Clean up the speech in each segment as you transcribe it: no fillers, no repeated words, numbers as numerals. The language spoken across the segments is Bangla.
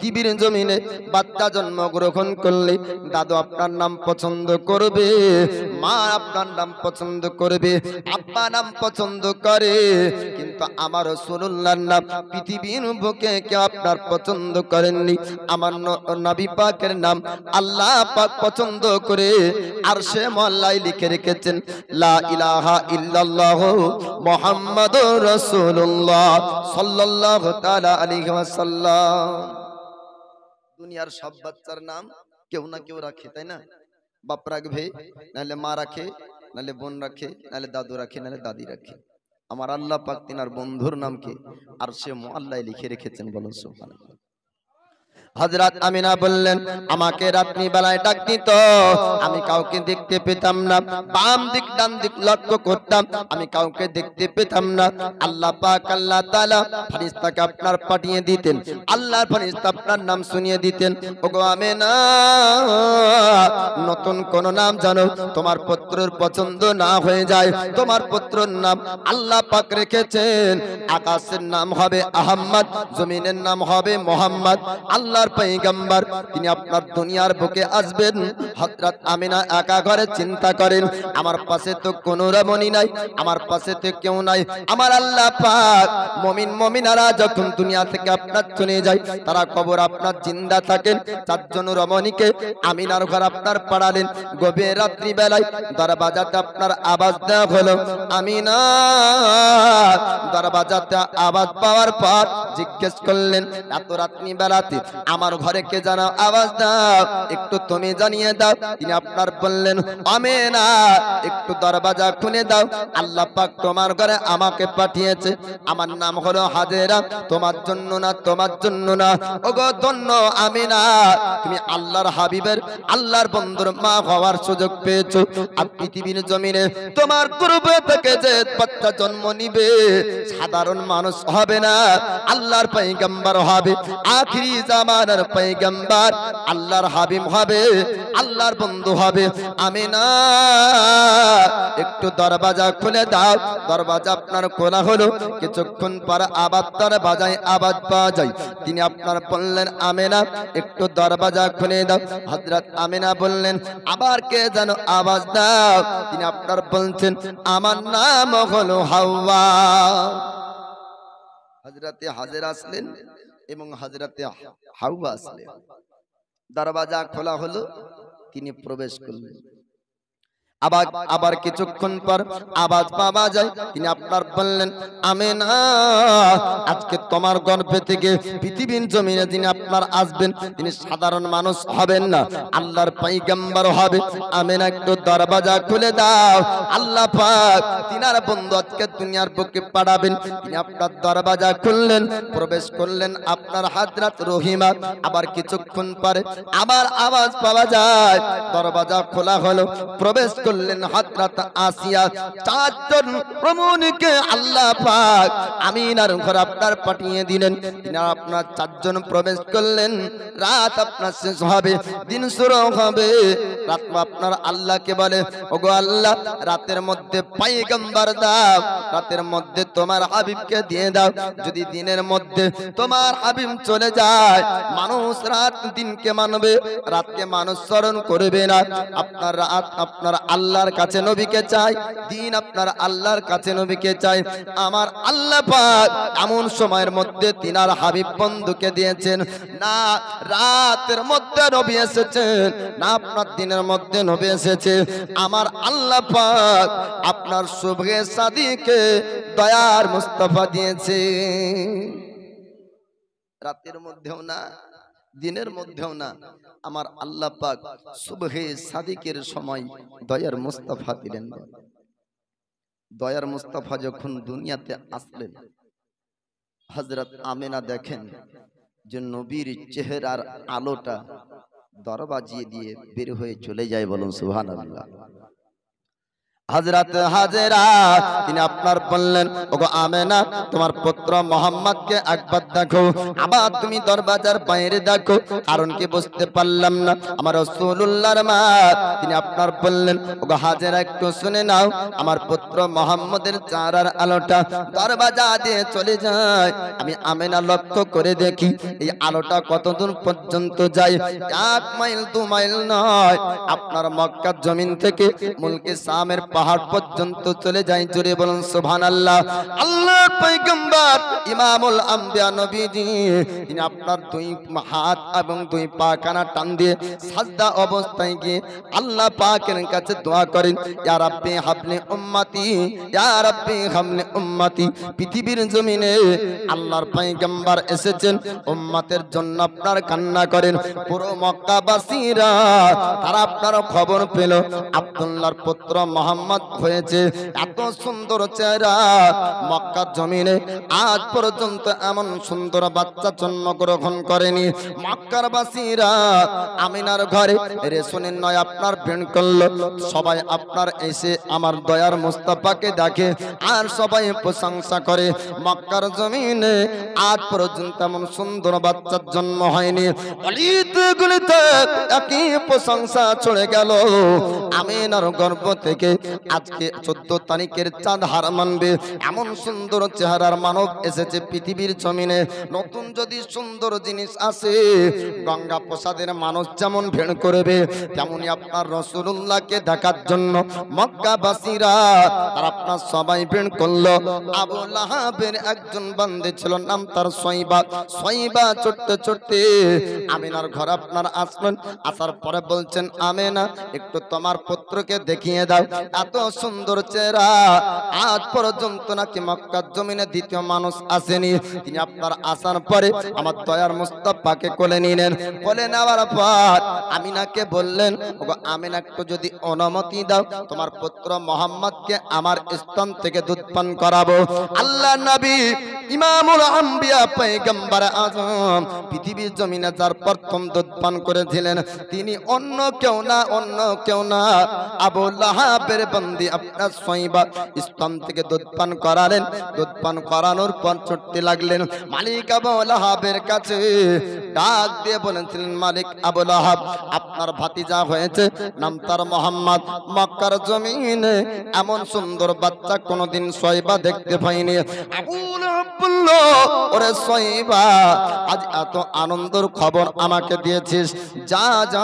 পৃথিবীর জমিনে বাচ্চা জন্মগ্রহণ করলে দাদু আপনার নাম পছন্দ করবে, মা আপনার নাম পছন্দ করবে, আব্বা নাম পছন্দ করে, কিন্তু আমার রাসূলুল্লাহর নাম পৃথিবীর বুকে কেউ আপনার পছন্দ করেননি। আমার নবী পাকের নাম আল্লাহ পাক পছন্দ করে আরশে মহল্লায় লিখে রেখেছেন, লা ইলাহা ইল্লাল্লাহ মুহাম্মাদুর রাসূলুল্লাহ সাল্লাল্লাহু তাআলা আলাইহি ওয়াসাল্লাম। দুনিয়ার সব বাচ্চার নাম কেউ না কেউ রাখে, তাই না? বাপ রাখবে, নাহলে মা রাখে, নাহলে বোন রাখে, নাহলে দাদু রাখে, নাহলে দাদি রাখে। আমার আল্লাহ পাক তিনার বন্ধুর নামকে আরশে মুআল্লায় লিখে রেখেছেন, বলুন সুবহানাল্লাহ। হযরত আমিনা বললেন, আমাকে রাত্রি বেলায় ডাক দিত, আমি কাউকে দেখতে পেতাম না, বাম দিক ডান দিক লক্ষ্য করতাম, আমি কাউকে দেখতে পেতাম না। আল্লাহ পাক আল্লাহ তাআলা ফেরেশতাকে আপনার পাঠিয়ে দিতেন, আল্লাহর ফেরেশতা আপনার নাম শুনিয়ে দিতেন, ওগো আমিনা, নতুন কোন নাম জানো তোমার পুত্রের পছন্দ না হয়ে যায়, তোমার পুত্রের নাম আল্লাহ পাক রেখেছেন, আকাশের নাম হবে আহমদ, জমিনের নাম হবে মোহাম্মদ, আল্লাহর পয়গম্বর তিনি আপনার দুনিয়ার বুকে আসবেন। হযরত আমিনা একা ঘরে চিন্তা করেন, আমার পাশে তো কোনো রমণী নাই, আমার পাশে তো কেউ নাই, আমার আল্লাহ পাক মুমিন মুমিনারা যখন দুনিয়া থেকে আপনার চলে যায়, তারা কবর আপনার জিন্দা থাকেন, চারজন রমণীকে আমিনার ঘর আপনার পাড়ালেন। গভীর রাত্রি বেলায় দরবাজাতে আপনার আওয়াজ দেওয়া হলো, আমিনা। দরবাজাতে আওয়াজ পাওয়ার পর জিজ্ঞেস করলেন, এত রাত্রি বেলাতে আমার ঘরে কে জানো আওয়াজ দাও, একটু তুমি জানিয়ে দাও। তিনি আপনার বললেন, আমিনা একটু দরজা খুলে দাও, আল্লাহ পাক তোমার ঘরে আমাকে পাঠিয়েছে, আমার নাম হলো হাজেরা, তোমার জন্য না, তোমার জন্য না। ওগো ধন্য আমিনা, তুমি আল্লাহর হাবিবের আল্লাহর বন্ধুর মা হওয়ার সুযোগ পেয়েছো। আর পৃথিবীর জমিনে তোমার গর্ভে থেকে যে বাচ্চা জন্ম নিবে সাধারণ মানুষ হবে না, আল্লাহর পয়গম্বর হবে, আখিরি জামানার পয়গম্বর, আল্লাহর হাবিব হবে, আল্লাহর বন্ধু হবে। আমিনা একটু দরজা খুলে দাও। দরজা আপনার খোলা হলো, কিছুক্ষণ পর আবার দরজায় আওয়াজ পাওয়া যায়। তিনি আপনার বললেন, আমিনা একটু দরজা খুলে দাও। হযরত আমিনা বললেন, আবার কে যেন আওয়াজ দাও। তিনি আপনার বলছেন, আমার নাম হলো হাওয়া। হযরতে হাজেরা আসলেন এবং হযরতে হাওয়া আসলেন। দরজা খোলা হলো, তিনি প্রবেশ করলেন। আবার কিছুক্ষণ পর আওয়াজ পাওয়া যায়, তিনি আপনার বললেন, আমিনা আজকে তোমার গর্ভে থেকে পৃথিবীর জমিনে যিনি আপনার আসবেন, তিনি সাধারণ মানুষ হবেন না, আল্লাহর পয়গম্বর হবে। আমিনা একটু দরজা খুলে দাও, আল্লাহ পাক তিনার বন্ধু আজকে দুনিয়ার বুকে পাঠাবেন। তিনি আপনার দরজা খুললেন, প্রবেশ করলেন আপনার হযরত রহিমা। আবার কিছুক্ষণ পরে আবার আওয়াজ পাওয়া যায়, দরজা খোলা হলো, প্রবেশ করলেন হযরত আসিয়া। চারজন রমণীকে আল্লাহ পাক আমিনার ঘর আপনার পাঠিয়ে দিলেন। তিনি আপনার চারজন প্রবেশ করলেন। রাত আপনার শেষ হবে, দিন শুরু হবে। রাত আপনার আল্লাহকে বলে, ওগো আল্লাহ, রাতের মধ্যে পয়গম্বর দাও, রাতের মধ্যে তোমার হাবিবকে দিয়ে দাও। যদি দিনের মধ্যে তোমার হাবিব চলে যায়, মানুষ রাত দিনকে মানবে, রাতকে মানুষ স্মরণ করবে না। আপনার রাত আপনার আল্লাহর কাছে নবীকে চাই, দিন আপনার আল্লাহর কাছে নবীকে চাই। আমার আল্লাহ পাক এমন সময়ের মধ্যে তিনার হাবিব বন্ধুকে দিয়েছেন, না রাতের মধ্যে নবী এসেছেন, না আপনার দিনের মধ্যে নবী এসেছে। আমার আল্লাহ পাক আপনার শুভে সাদিকে দয়ার মুস্তাফা দিয়েছে। রাতের মধ্যেও না, দিনের মধ্যেও না, আমার আল্লাহ পাক সুবহে সাদিকের সময় দয়ার মুস্তাফা দিলেন। দয়ার মুস্তাফা যখন দুনিয়াতে আসলেন, হযরত আমিনা দেখেন যে নবীর চেহারার আলোটা দরওয়াজা দিয়ে বের হয়ে চলে যায়, বলুন সুবহানাল্লাহ। হযরত হাজেরা তিনি আপনার বললেন, ওগো আমেনা, তোমার পুত্র মোহাম্মদকে একবার দেখো। আবার তুমি দরজার বাইরে দেখো। কারণ কি বুঝতে পারলাম না। আমার রাসূলুল্লাহর মা তিনি আপনার বললেন, ওগো হাজেরা, একটু শুনে নাও, আমার পুত্র মোহাম্মদের চেহারার আলোটা দরজা দিয়ে চলে যায়। আমি আমেনা লক্ষ্য করে দেখি এই আলোটা কতদূর পর্যন্ত যায়। 1 মাইল 2 মাইল নয়, আপনার মক্কার জমিন থেকে মুলকে শামের পাহাড় পর্যন্ত চলে যায়। জোরে বলুন সুবহানাল্লাহ। আল্লাহর পয়গম্বর ইমামুল আম্বিয়া নবীজি তিনি আপনার 2 হাত এবং 2 পা কানা টান দিয়ে সাজদা অবস্থায় গিয়ে আল্লাহ পাকের কাছে দোয়া করেন, ইয়া রাব্বি হাবলি উম্মতি, ইয়া রাব্বি হাবলি উম্মতি। পৃথিবীর জমিনে আল্লাহর পয়গম্বর এসেছেন, উম্মতের জন্য আপনার কান্না করেন। পুরো মক্কাবাসীরা তারা আপনার খবর পেল আব্দুল্লাহর পুত্র মোহাম্মদ হয়েছে। এত সুন্দর চেহারা মক্কার জমিনে আজ পর্যন্ত এমন সুন্দর বাচ্চা জন্মগ্রহণ করেনি। মক্কার বাসীরা আমিনার ঘরে রেশনের নয় আপনার ভেন করলো। সবাই আপনার এসে আমার দয়ার মুস্তাফাকে দেখে আর সবাই প্রশংসা করে। মক্কার জমিনে আজ পর্যন্ত এমন সুন্দর বাচ্চার জন্ম হয়নি। অলিতে গলিতে একই প্রশংসা চলে গেল। আমিনার গর্ভ থেকে আজকে 14 তারিখের চাঁদ হার মানবে এমন সুন্দর চেহারার মানব এসেছে পৃথিবীর জমিনে। নতুন যদি সুন্দর জিনিস আসে, গঙ্গা প্রসাদের মানুষ যেমন ভিড় করবে, তেমনি আপনার রাসূলুল্লাহকে দেখার জন্য মক্কাবাসীরা আর আপনার সবাই ভিড় করলো। আবু লাহাবের একজন বান্দে ছিল, নাম তার সয়বা। সয়বা ছুটতে ছুটতে আমিনার ঘর আপনার আসলেন। আসার পরে বলছেন, আমেনা, একটু তোমার পুত্রকে দেখিয়ে দাও। এত সুন্দর চেহারা আজ পর্যন্ত নাকি মক্কার জমিনে দ্বিতীয় মানুষ আসেনি। তিনি আপনার আসার পরে আমার দয়ার মুস্তাফাকে কোলে নিলেন। কোলে নেওয়ার পর আমিনাকে বললেন, ওগো আমিনা, একটু যদি অনুমতি দাও, তোমার পুত্র মোহাম্মদকে আমার স্তন থেকে দুধ পান করাবো। আল্লাহ নবী ইমামুল আম্বিয়া পয়গম্বর আযম পৃথিবীর জমিনে যার প্রথম দুধ পান করেছিলেন তিনি অন্য কেউ না, অন্য কেউ না, আবু লাহাবের বান্দি আপনার সয়বা স্তন থেকে দুধ পান করালেন। দুধ পান করানোর পর ছুটতে লাগলেন মালিক আবু লাহাবের কাছে। ডাক দিয়ে বলেছিলেন, মালিক আবু লাহাব, আপনার ভাতিজা হয়েছে, নাম তার মোহাম্মদ। মক্কার জমিনে এমন সুন্দর বাচ্চা কোনোদিন সয়বা দেখতে পাইনি। আবু লাহাব বলল, ওরে সয়বা, আজ এত আনন্দের খবর আমাকে দিয়েছিস, যা যা,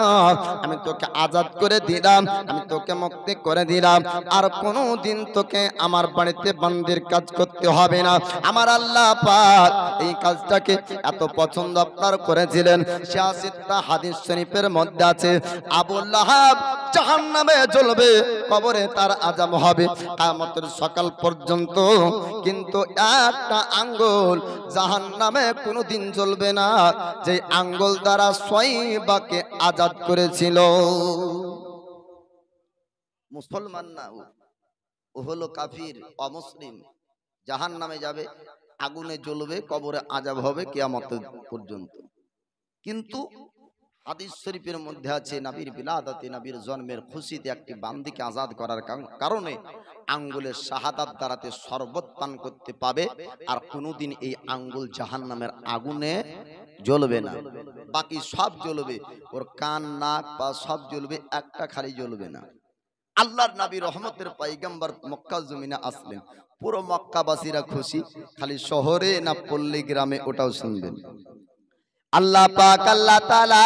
আমি তোকে আজাদ করে দিলাম, আমি তোকে মুক্তি করে দিলাম। আর কোনোদিন তোকে আমার বাড়িতে বান্দির কাজ করতে হবে না। আমার আল্লাহ পাক এই কাজটাকে এত পছন্দ আপনার করেছিলেন। 86টা হাদিস শরীফের মধ্যে আছে, আবু লাহাব জাহান্নামে জ্বলবে, কবরে তার আযাব হবে কিয়ামতের সকাল পর্যন্ত। কিন্তু একটা আঙ্গুল জাহান্নামে কোনোদিন জ্বলবে না, যে আঙ্গুল দ্বারা সয়বাকে আজাদ করেছিল। মুসলমান না, ও হলো কাফির, অমুসলিম। জাহান্নামে যাবে, আগুনে জ্বলবে, কবরে আযাব হবে কিয়ামত পর্যন্ত। কিন্তু হাদিস শরীফের মধ্যে আছে, নবীর বিলাদাতে, নবীর জন্মের খুশিতে একটি বান্দিকে আজাদ করার কারণে আঙ্গুলের শাহাদাত দ্বারাতে শরবত পান করতে পাবে, আর কোনোদিন এই আঙ্গুল জাহান্নামের আগুনে জ্বলবে না। বাকি সব জ্বলবে, ওর কান, নাক, পা সব জ্বলবে, একটা খালি জ্বলবে না। আল্লাহর নবী রহমতের পয়গম্বর মক্কা জমিনে আসলেন, পুরো মক্কাবাসীরা খুশি, খালি শহরে না পল্লী গ্রামে ওটাও শুনবেন। আল্লাহ পাক আল্লাহ তাআলা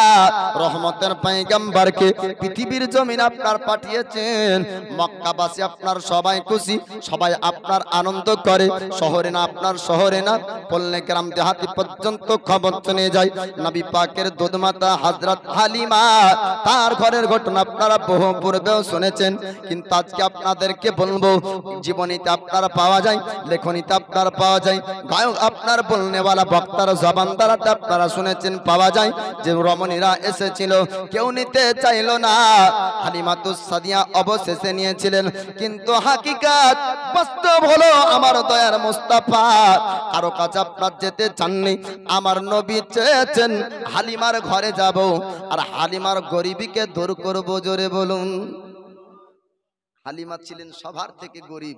রহমতের পয়গম্বরকে পৃথিবীর জমিন আপনার পাঠিয়েছেন। মক্কাবাসী আপনার সবাই খুশি, সবাই আপনার আনন্দ করে। শহরে না, আপনার শহরে না, পল্লী গ্রাম দেহাতি পর্যন্ত খবর শুনে যায়। নবী পাকের দুধমাতা হযরত হালিমা, তার ঘরের ঘটনা আপনারা বহু পূর্বেও শুনেছেন, কিন্তু আজকে আপনাদেরকে বলবো। জীবনীতে আপনারা পাওয়া যায়, লেখনীতে আপনারা পাওয়া যায়, গায়ক আপনার বলনেওয়ালা বক্তার জবান দ্বারাতে আপনারা শুনেছেন, পাওয়া যায় যে রমণীরা এসেছিল, কেউ নিতে চাইল না। হালিমাতুস সাদিয়া অবশেষে নিয়েছিলেন, কিন্তু হাকিকাত বাস্তব হলো আমার দয়ার মুস্তাফা কারো কাছে আপনার যেতে চাননি। আমার নবী চেয়েছেন হালিমার ঘরে যাব আর হালিমার গরিবীকে দূর করব। জোরে বলুন। হালিমা ছিলেন সবার থেকে গরিব,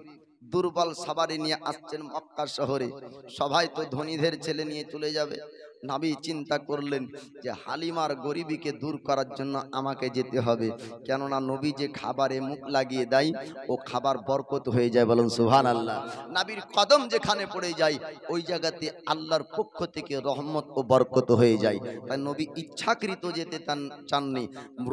দুর্বল সবারই নিয়ে আসছেন মক্কা শহরে। সবাই তো ধনীদের ছেলে নিয়ে চলে যাবে। নবী চিন্তা করলেন যে হালিমার গরিবীকে দূর করার জন্য আমাকে যেতে হবে, কেননা নবী যে খাবারে মুখ লাগিয়ে দেয় ও খাবার বরকত হয়ে যায়। বলুন সুবহানাল্লাহ। নবীর কদম যেখানে পড়ে যায় ওই জায়গাতে আল্লাহর পক্ষ থেকে রহমত ও বরকত হয়ে যায়। তাই নবী ইচ্ছাকৃত যেতে চাননি।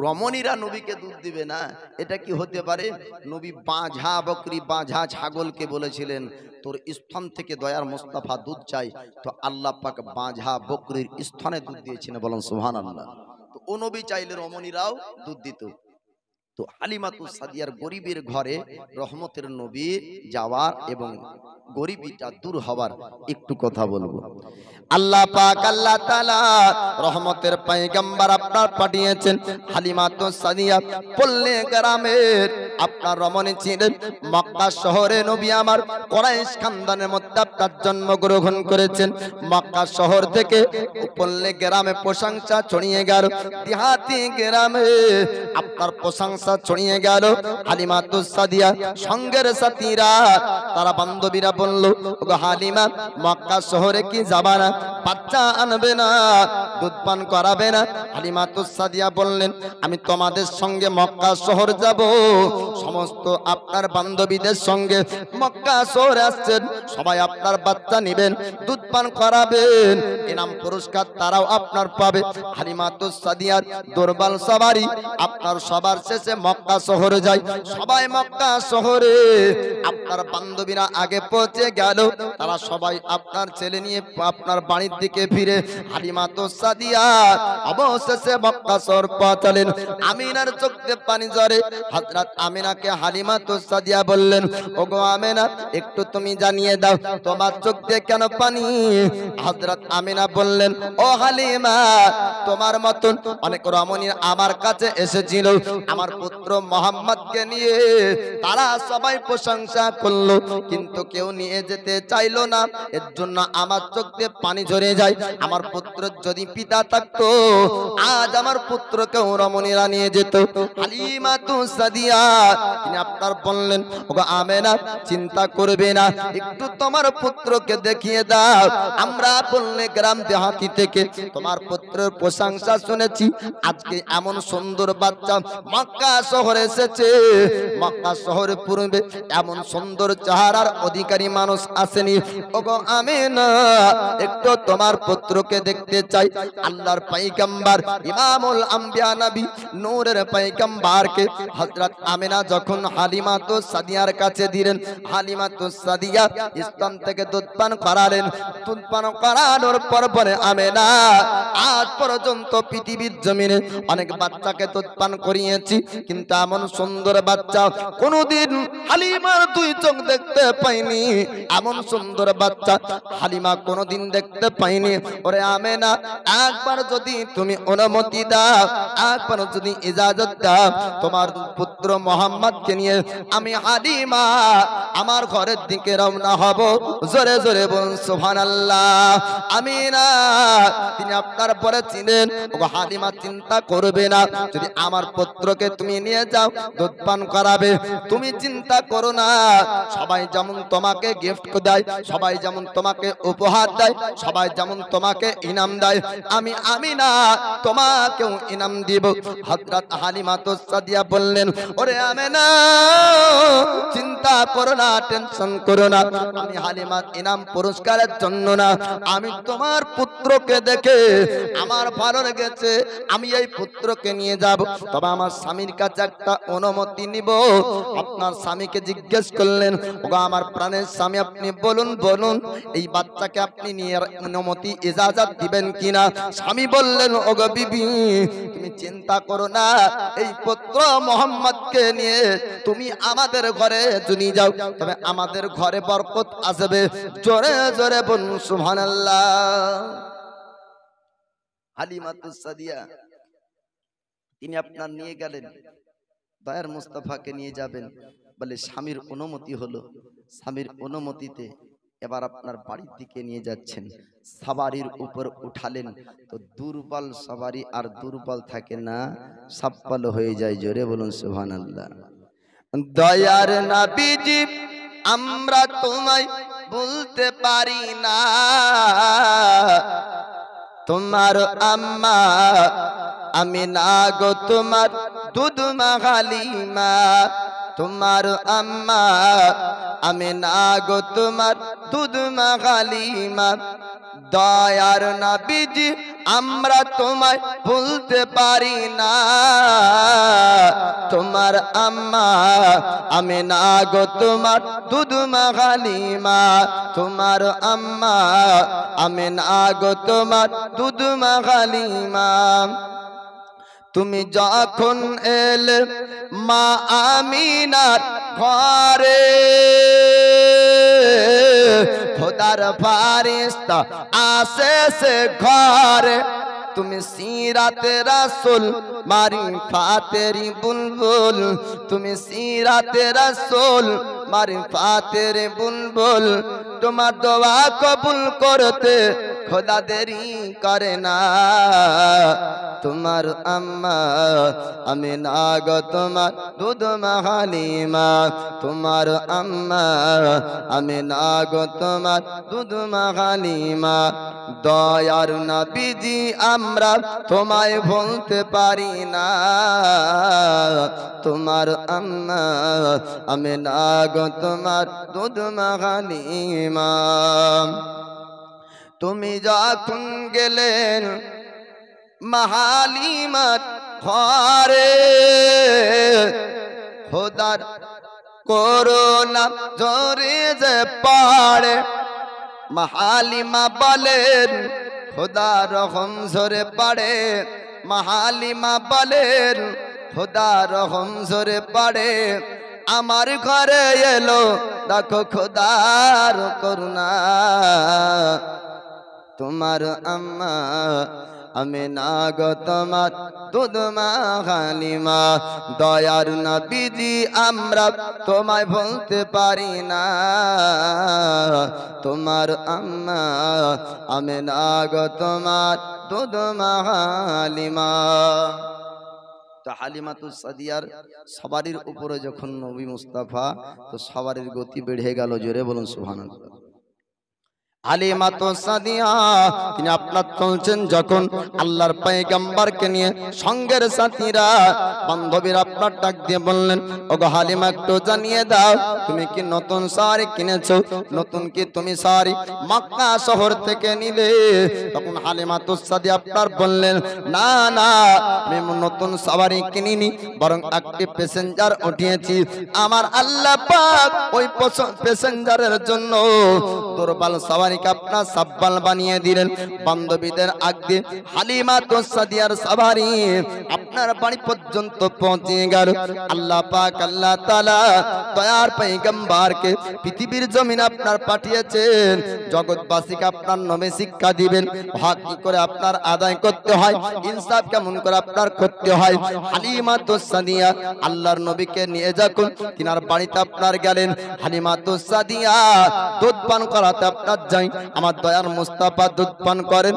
রমণীরা নবীকে দুধ দিবে না, এটা কি হতে পারে? নবী বাঁঝা বকরি, বাঁঝা ছাগলকে বলেছিলেন তোর স্তন থেকে দয়ার মুস্তাফা দুধ চাই, তো আল্লাহ পাক বাঁঝা বকরির স্তনে দুধ দিয়েছেন। বলুন সুবহানাল্লাহ। তো ও নবী চাইলে রমণীরাও দুধ দিত। তো হালিমাতুস সাদিয়ার গরিবের ঘরে রহমতের নবী যাওয়ার এবং গরিবিটা দূর হওয়ার একটু কথা বলবো। আল্লাহ পাক আল্লাহ তাআলা রহমতের পয়গম্বর আপনার পাঠিয়েছেন। হালিমাতুস সাদিয়া পল্লী গ্রামের আপনার রমণী ছিলেন। মক্কা শহরে নবী আমার কুরাইশ খানদানের মধ্যে আপনার জন্মগ্রহণ করেছেন। মক্কা শহর থেকে পল্লী গ্রামে প্রশংসা ছড়িয়ে গেল, দেহাতি গ্রামে আপনার প্রশংসা ছড়িয়ে গেল। হালিমাতুস সাদিয়া সঙ্গের সাথীরা তারা বান্ধবীরা বলল, ওগো হালিমা, মক্কা শহরে কি যাবা না? বাচ্চা আনবে না, দুধ পান করাবে না? হালিমাতুস সাদিয়া বললেন, আমি তোমাদের সঙ্গে মক্কা শহর যাব। সমস্ত আপনার বান্ধবীদের সঙ্গে মক্কা শহরে আসছেন, সবাই আপনার বাচ্চা নেবেন, দুধ পান করাবেন, ইনাম পুরস্কার তারাও আপনার পাবে। হালিমাতুস সাদিয়ার দুর্বল সবারই আপনার সবার শেষে মক্কা শহরে যায়। সবাই মক্কা শহরে আপনার বান্ধবীরা আগে পৌঁছে গেল। তারা সবাই আপনার ছেলে নিয়ে আপনার বাড়ির দিকে ফিরে হালিমাতুস সাদিয়া অবশেষে মক্কা শহর পৌঁছালেন। আমিনার চোখে পানি ঝরে। হযরত আমিনাকে হালিমাতুস সাদিয়া বললেন, ওগো আমিনা, একটু তুমি জানিয়ে দাও তোমার চোখ দিয়ে কেন পানি? হযরত আমিনা বললেন, ও হালিমা, তোমার মতন অনেক রমণী আমার কাছে এসেছিল আমার পুত্র মুহাম্মদকে নিয়ে। তারা সবাই প্রশংসা করলো, কিন্তু কেউ নিয়ে যেতে চাইলো না। এর জন্য আমার চোখ দিয়ে পানি ঝরে যায়। আমার পুত্র যদি পিতা থাকতো, আজ আমার পুত্রকে রমণীরা নিয়ে যেত। হালিমাতুস সাদিয়া তিনি আপনার বললেন, ওগো আমেনা, চিন্তা করবে না, একটু তোমার পুত্রকে দেখিয়ে দাও। আমরা বললে গ্রাম দেহাতি থেকে তোমার পুত্রের প্রশংসা শুনেছি। আজকে এমন সুন্দর বাচ্চা মক্কা শহরে এসেছে। মক্কা শহরে পূর্বে এমন সুন্দর চেহারার অধিকারী মানুষ আসেনি। ওগো আমিনা, একটু তোমার পুত্রকে দেখতে চাই। আল্লাহর পয়গম্বর ইমামুল আম্বিয়া নবী নূরের পয়গম্বরকে হযরত আমিনা যখন হালিমাতুস সাদিয়ার কাছে দিলেন, হালিমাতুস সাদিয়া স্তন থেকে দুধ পান করালেন। দুধ পান করানোর পর পরে আমিনা, আজ পর্যন্ত পৃথিবীর জমিনে অনেক বাচ্চাকে দুধ পান করিয়েছি, কিন্তু এমন সুন্দর বাচ্চা কোনদিন হালিমার দুই চোখ দেখতে পাইনি। এমন সুন্দর বাচ্চা হালিমা কোনদিন দেখতে পাইনি। ওরে আমেনা, একবার যদি তুমি অনুমতি দাও, একবার যদি ইজাজত দাও, তোমার পুত্র মুহাম্মদকে নিয়ে আমি হালিমা আমার ঘরের দিকে রওনা হব। জোরে জোরে বলুন সুবহানাল্লাহ। আমিনা তিনি আপনার পরে ছিলেন। ওগো হালিমা, চিন্তা করবে না, যদি আমার পুত্রকে তুমি নিয়ে যাও, দুধ পান করাবে, তুমি চিন্তা করো না। সবাই যেমন তোমাকে গিফট দেয়, সবাই যেমন তোমাকে উপহার দেয়, সবাই যেমন তোমাকে ইনাম দেয়, আমি আমিনা তোমাকেও ইনাম দিব। হযরত হালিমাতুস সাদিয়া বললেন, ওরে আমিনা, চিন্তা করো না, টেনশন করো না, আমি হালিমার ইনাম পুরস্কারের জন্য না, আমি তোমার পুত্রকে দেখে আমার ভালো লেগেছে, আমি এই পুত্রকে নিয়ে যাব। তবে আমার স্বামীর কাছে একটা অনুমতি নিব। আপনার স্বামীকে জিজ্ঞেস করলেন, ওগো আমার প্রাণের স্বামী, আপনি বলুন বলুন, এই বাচ্চাকে আপনি নিয়ে অনুমতি ইজাজত দিবেন কিনা? স্বামী বললেন, ওগো বিবি, তুমি চিন্তা করো না, এই পুত্র মুহাম্মদকে নিয়ে তুমি আমাদের ঘরে যদি যাও, তবে আমাদের ঘরে বরকত আসবে। জোরে জোরে বলুন সুবহানাল্লাহ। হালিমাতুস সাদিয়া তিনি আপনার নিয়ে গেলেন, দয়ার মুস্তাফাকে নিয়ে যাবেন বলে স্বামীর অনুমতি হলো। স্বামীর অনুমতিতে এবার আপনার বাড়ির দিকে নিয়ে যাচ্ছেন। সবারির উপর উঠালেন, তো দুর্বল সবারি আর দুর্বল থাকে না, সাপ্পাল হয়ে যায়। জোরে বলুন সুবহানাল্লাহ। দয়ার নবীজি আমরা তোমায় বলতে পারি না, তোমার আম্মা আমিনা গো তোমার দুধ মা হালিমা, তোমার আম্মা আমিনা গো তোমার দুধ মা হালিমা। দয়ার নবীজি আমরা তোমায় ভুলতে পারি না, তোমার আম্মা আমিনা গো তোমার দুধ মা হালিমা, তোমার আম্মা আমিনা গো তোমার দুধ মা হালিমা। তুমি যখন এলে মা আমিনার ঘরে, খোদার ফারিস্তা আসে সে ঘরে, তুমি সিরাতে রাসূল মারিফাতেরি বুলবুল, তুমি সিরাতে রাসূল মারিফাতেরি বুলবুল। তোমার দোয়া কবুল করতে খোদা দেরি করে না, তোমার আম্মা আমিনা গো তোমার দুধ মা হালিমা, তোমার আম্মা আমিনা গো তোমার দুধ মা হালিমা। দয়ার নবীজি আমরা তোমায় ভুলতে পারি না, তোমার আম্মা আমিনা গো তোমার দুধ মা হালিমা। তুমি যখন গেলেন মা হালিমার ঘরে, খোদার করোনা জোরে যে পড়ে, মা হালিমা বলেন খোদা রহম জোরে পড়ে, মা হালিমা বলেন খোদা রহম জোরে পড়ে। আমার ঘরে এলো দেখো খোদার করুণা, তোমার আম্মা আমিনা গো তোমার দুধ মা হালিমা। দয়ার নবীজি আমরা তোমায় ভুলতে পারি না, তোমার আম্মা আমিনা গো তোমার দুধ মা হালিমা। তো হালিমাতুস সাদিয়ার সবারির উপরে যখন নবী মুস্তাফা, তো সবারির গতি বেড়ে গেল। জোরে বলুন সুবহানাল্লাহ। হালিমাতুস সাদিয়া তিনি আপনার চলছেন যখন আল্লাহর পয়গম্বরকে নিয়ে, সঙ্গের সাথীরা বান্ধবীরা আপনার ডাক দিয়ে বললেন, ওগো হালিমা একটু জানিয়ে দাও তুমি কি নতুন শাড়ি কিনেছো, নতুন কি তুমি শাড়ি মক্কা শহর থেকে নিলে? তখন হালিমাতুস সাদিয়া আপনার বললেন, না না আমি নতুন শাড়ি কিনিনি, বরং একটি প্যাসেঞ্জার উঠিয়েছি। আমার আল্লাহ পাক ওই প্যাসেঞ্জারের জন্য দুর্বল শাড়ি আপনার সাব্বাল বানিয়ে দিলেন। বান্ধবীদের আগে হালিমাতুস সাদিয়ার সাবারি আপনার বাড়ি পর্যন্ত পৌঁছে গেল। আল্লাহ পাক আল্লাহ তাআলা দয়ার পয়গম্বরকে পৃথিবীর জমিনে আপনার পাঠিয়েছেন, জগৎবাসীকে আপনার নামে শিক্ষা দিবেন, হক কি করে আপনার আদায় করতে হয়, ইনসাফ কেমন করে আপনার করতে হয়। হালিমাতুস সাদিয়া আল্লাহর নবীকে নিয়ে যখন তিনার বাড়িতে আপনার গেলেন, হালিমাতুস সাদিয়া দুধ পান করাতে আপনার যাই, আমার দয়ার মুস্তাফা দুধ পান করেন,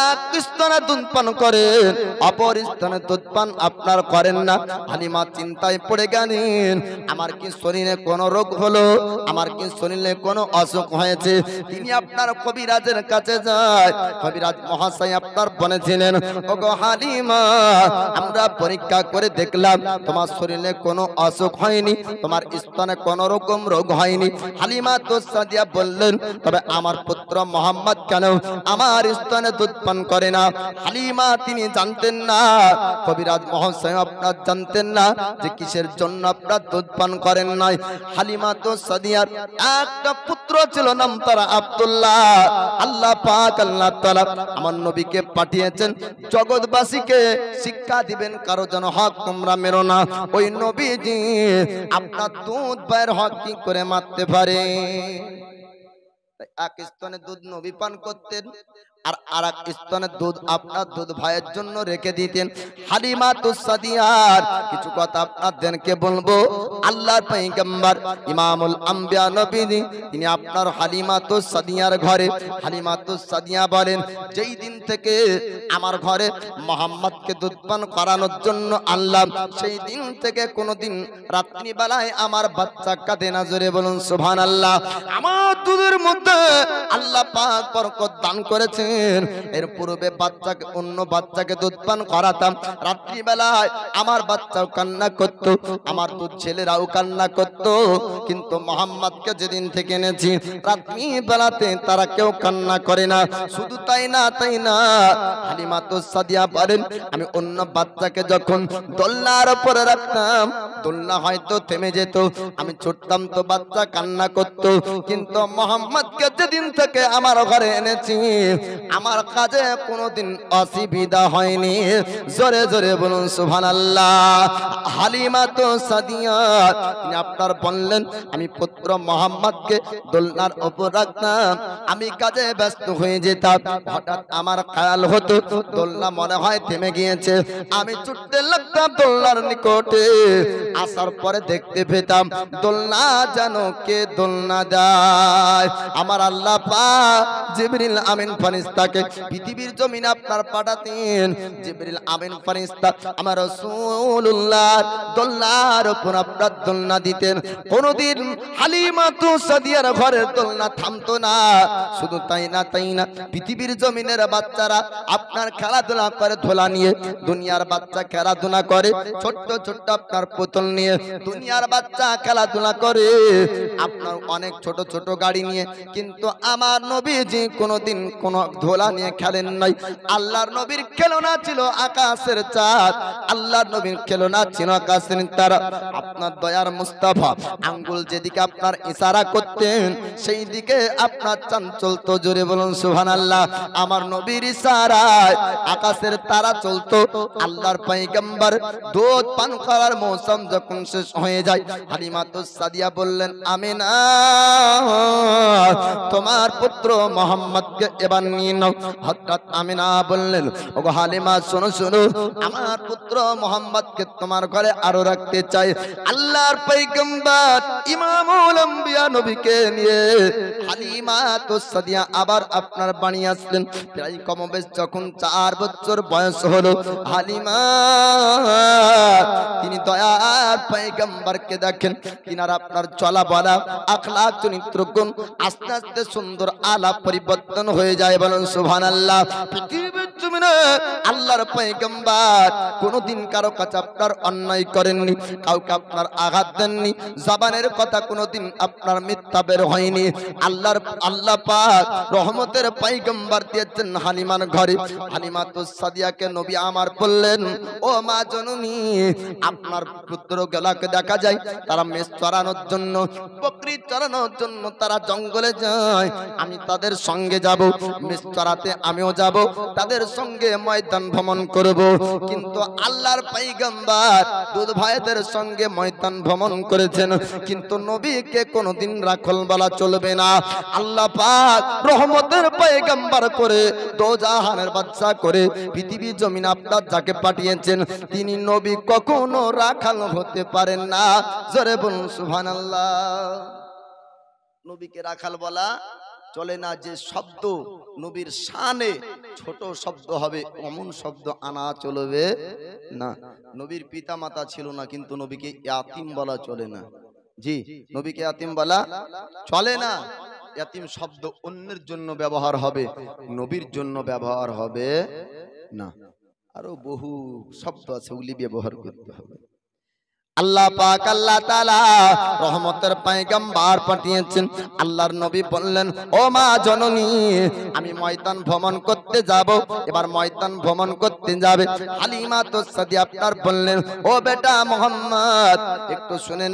এক স্তনে দুধ পান করেন, অপর স্তনে দুধ পান আপনার করেন না। হালিমা চিন্তায় পড়ে গেলেন, আমার কি শরীরে কোনো রোগ হলো, আমার কি শরীরে কোনো অসুখ হয়েছে? তিনি আপনার কবিরাজের কাছে যায়। কবিরাজ মহাশয় আপনার বলেছিলেন, ওগো হালিমা আমরা পরীক্ষা করে দেখলাম তোমার শরীরে কোনো অসুখ হয়নি, তোমার স্তনে কোনো রকম রোগ হয়নি। হালিমাতুস সাদিয়া বললেন, তবে আমার পুত্র মোহাম্মদ কেন আমার স্তনে দুধ পান করে না? হালিমা তিনি জানতেন না, কবিরাজ মহাশয় আপনার জানতেন না যে কিসের জন্য আপনার দুধ পান করেন নাই। হালিমাতুস সাদিয়ার একটা পুত্র ছিল, নাম তার আব্দুল্লাহ। আল্লাহ পাক আল্লাহ তাআলা আমার নবীকে পাঠিয়েছেন জগৎবাসীকে শিক্ষা দিবেন, কারো যেন হক তোমরা মেরো না। ওই নবীজি আপনার দুধ ভাইয়ের হক কি করে মারতে পারে? এক স্তনে দুধ নবী পান করতেন, আর আরেক স্তনের দুধ আপনার দুধ ভাইয়ের জন্য রেখে দিতেন। হালিমাতুস সাদিয়ার কিছু কথা আপনাদেরকে বলবো। আল্লাহর পয়গম্বর ইমামুল আম্বিয়া নবী তিনি আপনার হালিমাতুস সাদিয়ার ঘরে, হালিমাতুস সাদিয়া বলেন যেই দিন থেকে আমার ঘরে মুহাম্মদকে দুধ পান করানোর জন্য আল্লাহ, সেই দিন থেকে কোনোদিন রাত্রি বেলায় আমার বাচ্চা কাঁদে না। জোরে বলুন সুবহানাল্লাহ। আমার দুধের মধ্যে আল্লাহ পাক বরকত দান করেছেন। এর পূর্বে বাচ্চাকে অন্য বাচ্চাকে দুধ পান করাতাম, রাত্রি বেলায় আমার বাচ্চাও কান্না করত, আমার দুধ ছেলেরাও কান্না করত, কিন্তু মুহাম্মদকে যেদিন থেকে এনেছি রাত্রি বেলাতে তারা কেউ কান্না করে না। শুধু তাই না হালিমাতুস সাদিয়া বলেন আমি অন্য বাচ্চাকে যখন দোলনার উপরে রাখতাম, দোলনা হয়তো থেমে যেত, আমি ছুটতাম তো বাচ্চা কান্না করত, কিন্তু মুহাম্মদকে যেদিন থেকে আমার ঘরে এনেছি আমার কাজে কোনোদিন অসুবিধা হয়নি। জোরে জোরে বলুন সুবহানাল্লাহ। হালিমাতুস সাদিয়া তিনি আপনার বললেন আমি পুত্র মুহাম্মদকে দোলনার উপর রাখতাম, আমি কাজে ব্যস্ত হয়ে যেতাম, হঠাৎ আমার খেয়াল হতো দোলনা মনে হয় থেমে গিয়েছে, আমি ছুটতে লাগতাম দোলনার নিকটে, আসার পরে দেখতে পেতাম দোলনা যেন কে দোলনা দেয়। আমার আল্লাহ পাক জিবরিল আমিন ফেরেশতাকে পৃথিবীর জমিনে আপনার পাঠাতেন। জিবরিল আমিন ফেরেশতা আমার রাসূলুল্লাহ দোলনার উপর আপনার দোলনা দিতেন। কোনদিন হালিমাতুস সাদিয়ার ঘরের দোলনা থামতো না। শুধু তাই না পৃথিবীর জমিনের বাচ্চারা আপনার খেলাধুলা করে ধোলা নিয়ে, দুনিয়ার বাচ্চা খেলাধুলা করে ছোট্ট ছোট্ট আপনার পুতুল নিয়ে, দুনিয়ার বাচ্চা খেলাধুলা করে আপনার অনেক ছোট ছোট গাড়ি নিয়ে, কিন্তু আমার নবীজি কোনোদিন কোন ধোলা নিয়ে খেলেন নাই। আল্লাহর নবীর খেলনা ছিল আকাশের চাঁদ, আল্লাহর নবীর খেলনা ছিল আকাশের তারা। আপনার দয়ার মুস্তাফা আঙ্গুল যেদিকে আপনার ইশারা করতেন সেই দিকে আপনার চাঁদ চলতো। জোরে বলুন সুবহানাল্লাহ। আমার নবীর ইশারায় আকাশের তারা চলতো। আল্লাহর পয়গম্বর দুধ পান করার মৌসুম যখন শেষ হয়ে যায়, হালিমাতুস সাদিয়া বললেন আমিনা তোমার পুত্র মুহাম্মদকে এবার নিয়ে নাও। হঠাৎ আমিনা বললেন ওগো হালিমা শোনো শোনো, আমার পুত্র মুহাম্মদকে তোমার ঘরে আরো রাখতে চাই। আল্লাহর পয়গম্বর ইমামুল আম্বিয়া নবীকে নিয়ে হালিমাতুস সাদিয়া আবার আপনার বাড়ি আসলেন। প্রায় কমবেশ যখন 4 বছর বয়স হলো, হালিমা তিনি দয়ার পয়গম্বরকে দেখেন, তিনার আপনার চলা বলা আখলাক চরিত্র গুণ আস্তে আস্তে সুন্দর আলাপ পরিবর্তন হয়ে যায়। বলেন সুবহানাল্লাহ। পৃথিবীর জমিনে আল্লাহর পয়গম্বর কোনোদিন কারো কাছে আপনার অন্যায় করেননি, কাউকে আপনার আঘাত দেননি, জবানের কথা কোনোদিন আপনার মিথ্যা বের হয়নি। আল্লাহ পাক রহমতের পয়গম্বর দিয়েছেন হালিমার ঘরে। হালিমাতুস সাদিয়াকে নবী আমার বললেন ও মা জননী, আপনার পুত্র গেলাকে দেখা যায় তারা মেষ চড়ানোর জন্য, বকরি চড়ানোর জন্য তারা জঙ্গলে যায়, আমি তাদের সঙ্গে যাব, মেষ চড়াতে আমিও যাব, তাদের সঙ্গে ময়দান ভ্রমণ করব। কিন্তু আল্লাহর পয়গম্বর দুধ ভাইদের সঙ্গে ময়দান ভ্রমণ করেছেন, কিন্তু নবীকে কোনোদিন রাখল বলা চলবে না। আল্লাহ পাক রহমতের পয়গম্বর করে দোজাহানের বাদশা করে পৃথিবী জমিন আপনার যাকে পাঠিয়েছেন তিনি নবী কখনো রাখাল হতে পারেন না। জোরে বলুন সুবহানাল্লাহ। নবীকে রাখাল বলা চলে না। যে শব্দ নবীর শানে ছোট শব্দ হবে অমন শব্দ আনা চলবে না। নবীর পিতা মাতা ছিল না, কিন্তু নবীকে ইয়াতিম বলা চলে না। জি, নবীকে ইয়াতিম বলা চলে না। ইয়াতিম শব্দ অন্যের জন্য ব্যবহার হবে, নবীর জন্য ব্যবহার হবে না। আরো বহু শব্দ আছে, ওগুলি ব্যবহার করতে হবে। আল্লাহ পাক আল্লাহ তাআলা রহমতের পয়গম্বর পাঠিয়েছেন। আল্লাহর নবী বললেন ও মা জননী, আমি ময়দান ভ্রমণ করতে যাব। এবার ময়দান ভ্রমণ করতে যাবে হালিমাতুস সাদিয়া আপনার বললেন ও বেটা মুহাম্মদ, একটু শুনে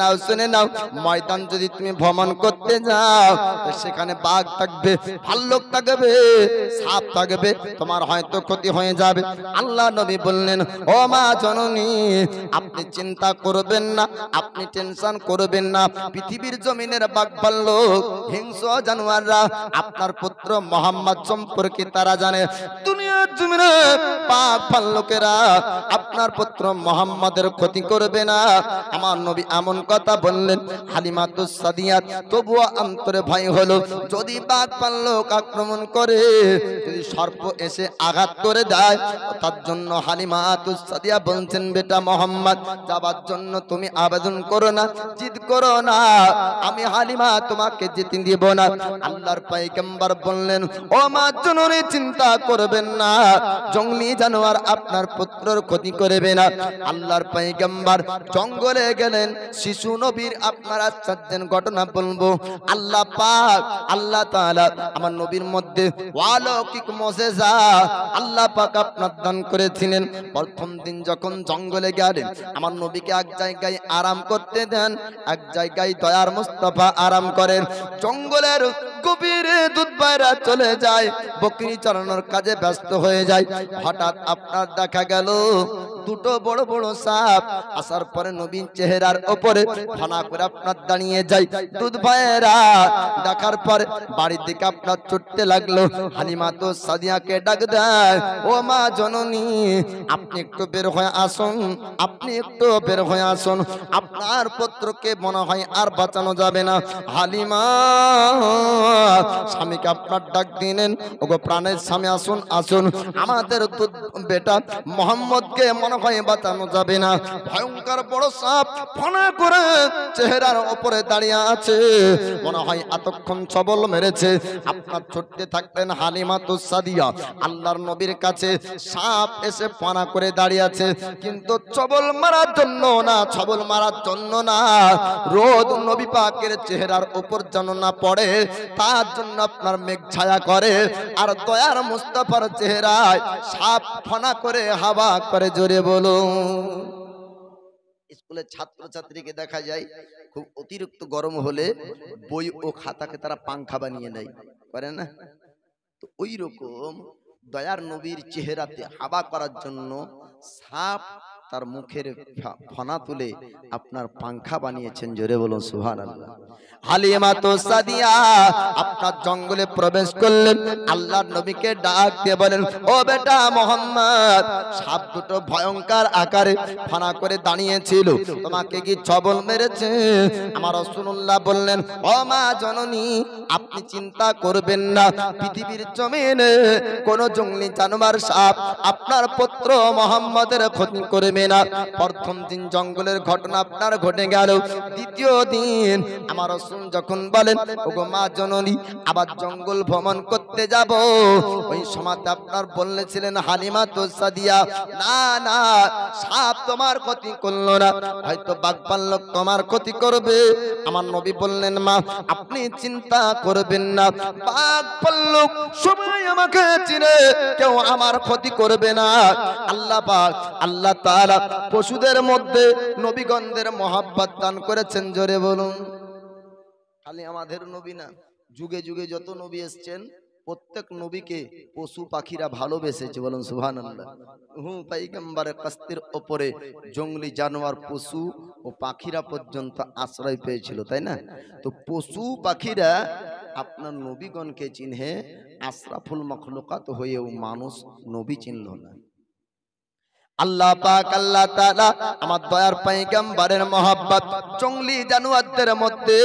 নাও, ময়দান যদি তুমি ভ্রমণ করতে যাও তো সেখানে বাঘ থাকবে, ভাল্লুক থাকবে, সাপ থাকবে, তোমার হয়তো ক্ষতি হয়ে যাবে। আল্লাহ নবী বললেন ও মা জননী, আপনি চিন্তা করবেন করবেন না, আপনি টেনশন করবেন না। পৃথিবীর জমিনের বাঘভাল্লুক হিংস্র জানোয়াররা আপনার পুত্র মোহাম্মদ সম্পর্কে তারা জানে। দুনিয়ার জমিনে বাঘভাল্লুকেরা আপনার পুত্র মোহাম্মদের ক্ষতি করবে না। আমার নবী এমন কথা বললেন, হালিমাতুস সাদিয়া তবুও অন্তরে ভয় হলো, যদি বাঘভাল্লুক আক্রমণ করে, যদি সর্প এসে আঘাত করে দেয়, তার জন্য হালিমাতুস সাদিয়া বলছেন, বেটা মোহাম্মদ যাবার জন্য তুমি আবেদন করো না, জিদ করো না, আমি হালিমা তোমাকে যেতে দিব না। আল্লাহর পয়গম্বর বললেন, ও মা জননী চিন্তা করবেন না, জঙ্গলি জানোয়ার আপনার পুত্রের ক্ষতি করবে না। আল্লাহর পয়গম্বর জঙ্গলে গেলেন। শিশু নবীর আপনার আশ্চর্যের ঘটনা বলবো। আল্লাহ পাক আল্লাহ তাআলা আমার নবীর মধ্যে অলৌকিক মুজিজা আল্লাহ পাক আপনার দান করেছিলেন। প্রথম দিন যখন জঙ্গলে গেলেন, আমার নবীকে এক জায়গায় আরাম করতে দেন, এক জায়গায় দয়ার মুস্তাফা আরাম করেন। জঙ্গলের গভীরে দুধ বাইরা চলে যায়, বকরি চড়ানোর কাজে ব্যস্ত হয়ে যায়। হঠাৎ আপনার দেখা গেল দুটো বড় বড় সাপ আসার পরে নবীর চেহারার উপরে ফানা করে আপনার দাঁড়িয়ে যায়। দুধ ভাইয়েরা দেখার পরে বাড়ির দিকে আপনার ছুটতে লাগলো। হালিমাতুস সাদিয়াকে ডাক দেয়, ও মা জননী আপনি একটু বের হয়ে আসুন, আপনি একটু বের হয়ে আসুন, আপনার পুত্রকে মনে হয় আর বাঁচানো যাবে না। হালিমা স্বামীকে আপনার ডাক দিলেন, ওগো প্রাণের স্বামী আসুন আসুন, আমাদের দুধ বেটা মোহাম্মদকে মনে হয় বাঁচানো যাবে না। ভয়ঙ্কর বড় সাপ ফনা করে চেহারার উপরে দাঁড়িয়ে আছে, মনে হয় এতক্ষণ ছবল মেরেছে। আপনার ছুটতে থাকলেন হালিমাতুস সাদিয়া আল্লাহর নবীর কাছে। সাপ এসে ফনা করে দাঁড়িয়ে আছে, কিন্তু ছবল মারার জন্য না, ছবল মারার জন্য না, রোদ নবী পাকের চেহারার উপর যেন না পড়ে তার জন্য আপনার মেঘ ছায়া করে। আর দয়ার মুস্তাফার চেহারায় সাপ ফনা করে হাওয়া করে, জোরে বলো। স্কুলের ছাত্রছাত্রীকে দেখা যায় খুব অতিরিক্ত গরম হলে বই ও খাতাকে তারা পাংখা বানিয়ে নেয়, করে না? তো ওই রকম দয়ার নবীর চেহারাতে হাওয়া করার জন্য সাপ তার মুখের ফনা তুলে আপনার পাংখা বানিয়েছেন, জোরে বলুন সুবহানাল্লাহ। হালিমাতুস সাদিয়া আপনার জঙ্গলে প্রবেশ করলেন, আল্লাহর নবীকে ডাক দিয়ে বলেন, ও বেটা মোহাম্মদ সাপ দুটো ভয়ঙ্কর আকারে ফানা করে দাঁড়িয়েছিল, তোমাকে কি ছবল মেরেছে? আমার রাসূলুল্লাহ বললেন, ও মা জননী আপনি চিন্তা করবেন না, পৃথিবীর জমিনে কোন জঙ্গলি জানোয়ার সাপ আপনার পুত্র মোহাম্মদের ক্ষতি করবে না। প্রথম দিন জঙ্গলের ঘটনা আপনার ঘটে গেল। দ্বিতীয় দিন আমার রাসূল যখন বলেন, ওগো মা জননী আবার জঙ্গল ভ্রমণ করতে যাব, ওই সময় আপনার বলেছিলেন হালিমাতুস সাদিয়া, না না সাপ তোমার ক্ষতি করলো না, হয়তো বাঘভাল্লুক তোমার ক্ষতি করবে। আমার নবী বললেন, মা আপনি চিন্তা করবেন না, বাঘভাল্লুক সবাই আমাকে চিনে, কেউ আমার ক্ষতি করবে না। আল্লাহ পাক আল্লাহ তাআলা পশুদের মধ্যে নবীগণদের মহব্বত দান করেছেন, জোরে বলুন। খালি আমাদের নবী না, যুগে যুগে যত নবী এসেছেন প্রত্যেক নবীকে পশু পাখিরা ভালোবেসেছে, বলুন সুবহানাল্লাহ। পয়গম্বরের কাস্তের উপরে জঙ্গলি জানোয়ার পশু ও পাখিরা পর্যন্ত আশ্রয় পেয়েছিল, তাই না? তো পশু পাখিরা আপনার নবীগণকে চিনহে, আশরাফুল মাখলুকাত হয়েও মানুষ নবী চিনল না। আল্লাহ পাক আল্লাহ তাআলা আমার দয়ার পয়গম্বরের মহব্বত জঙ্গলি জানোয়ারদের মধ্যে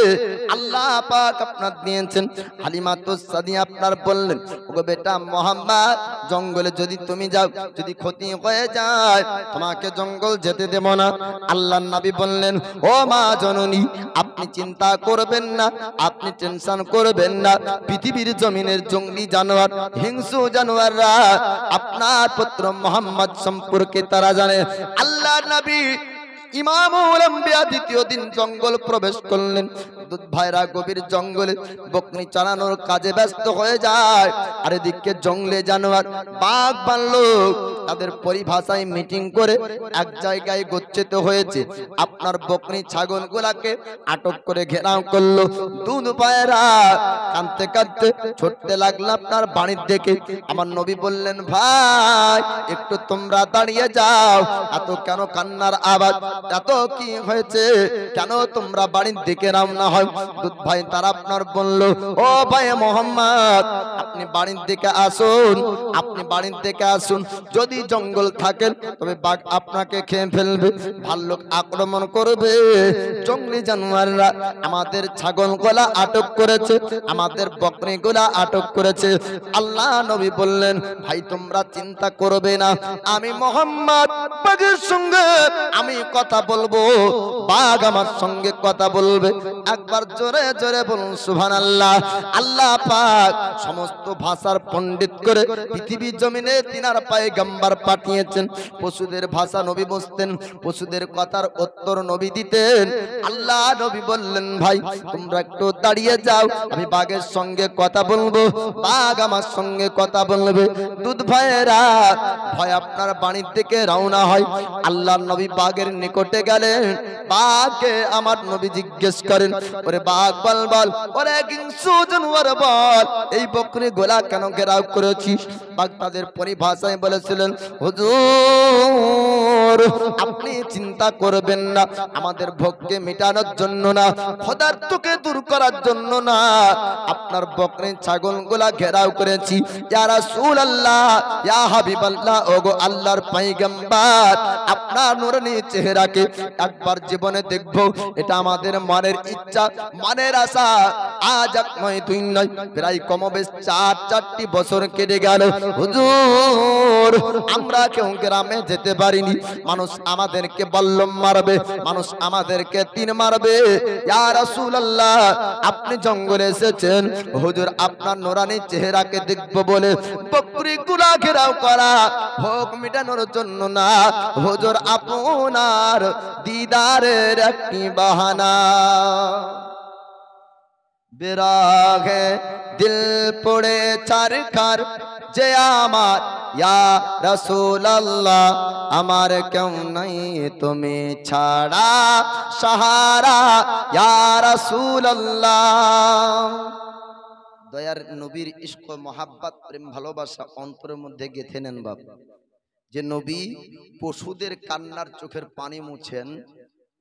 আল্লাহ পাক আপনার দিয়েছেন। হালিমাতুস সাদিয়া আপনার বললেন, ওগো বেটা মোহাম্মদ জঙ্গলে যদি তুমি যাও, যদি ক্ষতি হয়ে যায় তোমাকে জঙ্গল যেতে দেব না। আল্লাহর নবী বললেন, ও মা জননী আপনি চিন্তা করবেন না, আপনি টেনশন করবেন না, পৃথিবীর জমিনের জঙ্গলি জানোয়ার হিংস্র জানোয়াররা আপনার পুত্র মোহাম্মদ সম্পর্কে তারা জানে। আল্লাহর নবী ইমামুল আম্বিয়া দ্বিতীয় দিন জঙ্গল প্রবেশ করলেন। দুধ ভাইরা গভীর জঙ্গলে বকরি চালানোর কাজে ব্যস্ত হয়ে যায়। আর এদিকে জঙ্গলে জানোয়ার বাঘ ভাল্লুক তাদের পরিভাষায় মিটিং করে এক জায়গায় গচ্ছিত হয়েছে। আপনার বকরি ছাগল গুলাকে আটক করে ঘেরাও করলো। দুধ ভাইরা কাঁদতে কাঁদতে ছুটতে লাগলো আপনার বাড়ির দিকে। আমার নবী বললেন, ভাই একটু তোমরা দাঁড়িয়ে যাও, এত কেন কান্নার আওয়াজ, এত কি হয়েছে, কেন তোমরা বাড়ির দিকে রওনা হয়? দুধ ভাই তারা আপনার বলল, ও ভাই মোহাম্মদ, আপনি বাড়ির দিকে আসুন, আপনি বাড়ির দিকে আসুন। যদি জঙ্গল থাকেন তবে বাঘ আপনাকে খেয়ে ফেলবে, ভাল্লুক আক্রমণ করবে। জঙ্গলি জানোয়াররা আমাদের ছাগল গোলা আটক করেছে, আমাদের বকরি গোলা আটক করেছে। আল্লাহ নবী বললেন, ভাই তোমরা চিন্তা করবে না, আমি মোহাম্মদ বাঘের সঙ্গে আমি কথা বলবো, বাঘ আমার সঙ্গে কথা বলবে। একবার জোরে জোরে বলুন সুবহানাল্লাহ। আল্লাহ পাক সমস্ত ভাষার পণ্ডিত করে পৃথিবী জমিনে তিনার পয়গম্বর পাঠিয়েছেন। পশুদের ভাষা নবী বুঝতেন, পশুদের কথার উত্তর নবী দিতেন। আল্লাহ নবী বললেন, ভাই তোমরা একটু দাঁড়িয়ে যাও, আমি বাঘের সঙ্গে কথা বলবো, বাঘ আমার সঙ্গে কথা বলবে। দুধ ভাইয়েরা ভয় আপনার বাড়ির থেকে রওনা হয়। আল্লাহর নবী বাঘের নিকটে গেলেন। বাঘকে আমার নবী জিজ্ঞেস করেন, ওরে বাঘ বল বল, ওরে হিংস্র জানোয়ার বল, এই বকরি গোলা কেন ঘেরাও করেছিস? বাঘ তাদের পরিভাষায় বলেছিলেন, হুজুর আপনি চিন্তা করবেন না, আমাদের ভোগকে মেটানোর জন্য না, ক্ষুধার্তকে দূর করার জন্য না, আপনার বকরি ছাগল গোলা ঘেরাও করেছি। ইয়া রাসূলুল্লাহ, ইয়া হাবিবাল্লাহ, ওগো আল্লাহর পয়গম্বর, আপনার নূরানী চেহারাকে একবার জীবনে দেখবো, এটা আমাদের মনের ইচ্ছা, মনের আশা। আজ এক নয় দুই নয়, প্রায় কমবেশ চারটি বছর কেটে গেল। হুজুর আমরা কেউ গ্রামে যেতে পারিনি, মানুষ আমাদেরকে বল্লম মারবে, মানুষ আমাদেরকে তিন মারবে। ইয়া রাসূলুল্লাহ আপনি জঙ্গলে এসেছেন, হুজুর আপনার নূরানী চেহারাকে দেখবো বলে বকরি গুলা ঘেরাও করা, ভোগ মেটানোর জন্য না, হুজুর আপনার দিদারের একটি বাহানা। বিরাগে দিল পড়ে চারখার যে আমার, ইয়া রাসূলুল্লাহ আমার কেউ নাই তুমি ছাড়া সাহারা, ইয়া রাসূলুল্লাহ। দয়ার নবীর ইশক মোহাব্বত প্রেম ভালোবাসা অন্তরের মধ্যে গেঁথে নেন বাবা। যে নবী পশুদের কান্নার চোখের পানি মুছেন,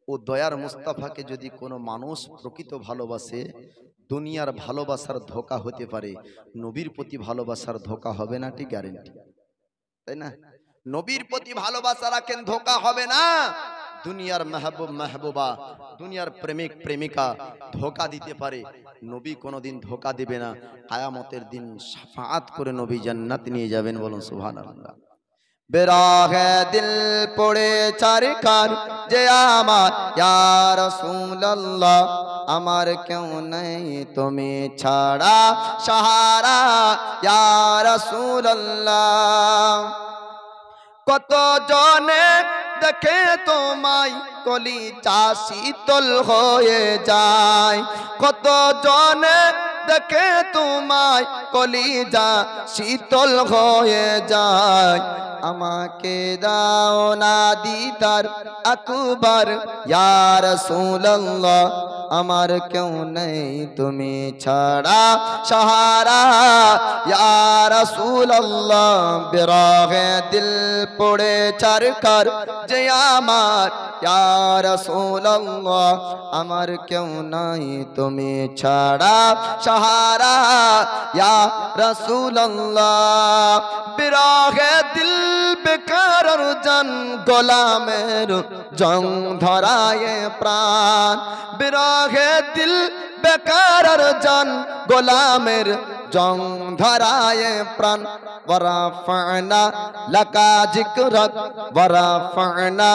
ও দয়ার মুস্তাফাকে যদি কোনো মানুষ প্রকৃত ভালোবাসে, দুনিয়ার ভালোবাসার ধোঁকা হতে পারে, নবীর প্রতি ভালোবাসার ধোঁকা হবে না, ঠিক গ্যারেন্টি, তাই না? নবীর প্রতি ভালোবাসা রাখেন, ধোঁকা হবে না। দুনিয়ার মেহবুব মেহবুবা, দুনিয়ার প্রেমিক প্রেমিকা ধোঁকা দিতে পারে, নবী কোনোদিন ধোঁকা দিবে না। কিয়ামতের দিন শাফাআত করে নবী জান্নাত নিয়ে যাবেন, বলুন সুবহানাল্লাহ। বিরাগে দিল পড়ে চারখার যে আমার, ইয়া রাসূলুল্লাহ আমার কেউ নেই তুমি ছাড়া সাহারা, ইয়া রাসূলুল্লাহ। কত জনে দেখে তোমায় কলিজা শীতল হয়ে যায়, কত জনে দেখে তোমায় কলিজা শীতল হয়ে যায়। আমাকে দাও না দিদার আকবার, ইয়া রাসূলুল্লাহ আমার কেউ নেই তুমি ছাড়া সাহারা, ইয়া রাসূলুল্লাহ। বিরাগে দিল পড়ে চারখার যে আমার, ইয়া রাসূলুল্লাহ আমার কেউ নাই তুমি ছাড়া সাহারা, ইয়া রাসূলুল্লাহ। বিরাগে দিল বেকার জান গোলামের জং ধরায়ে প্রাণ, বিরাগে দিল বেকার জান গোলামের জং ধরায় প্রাণ ওয়ারাফা'না লাকা যিকরাক ওয়ারাফা'না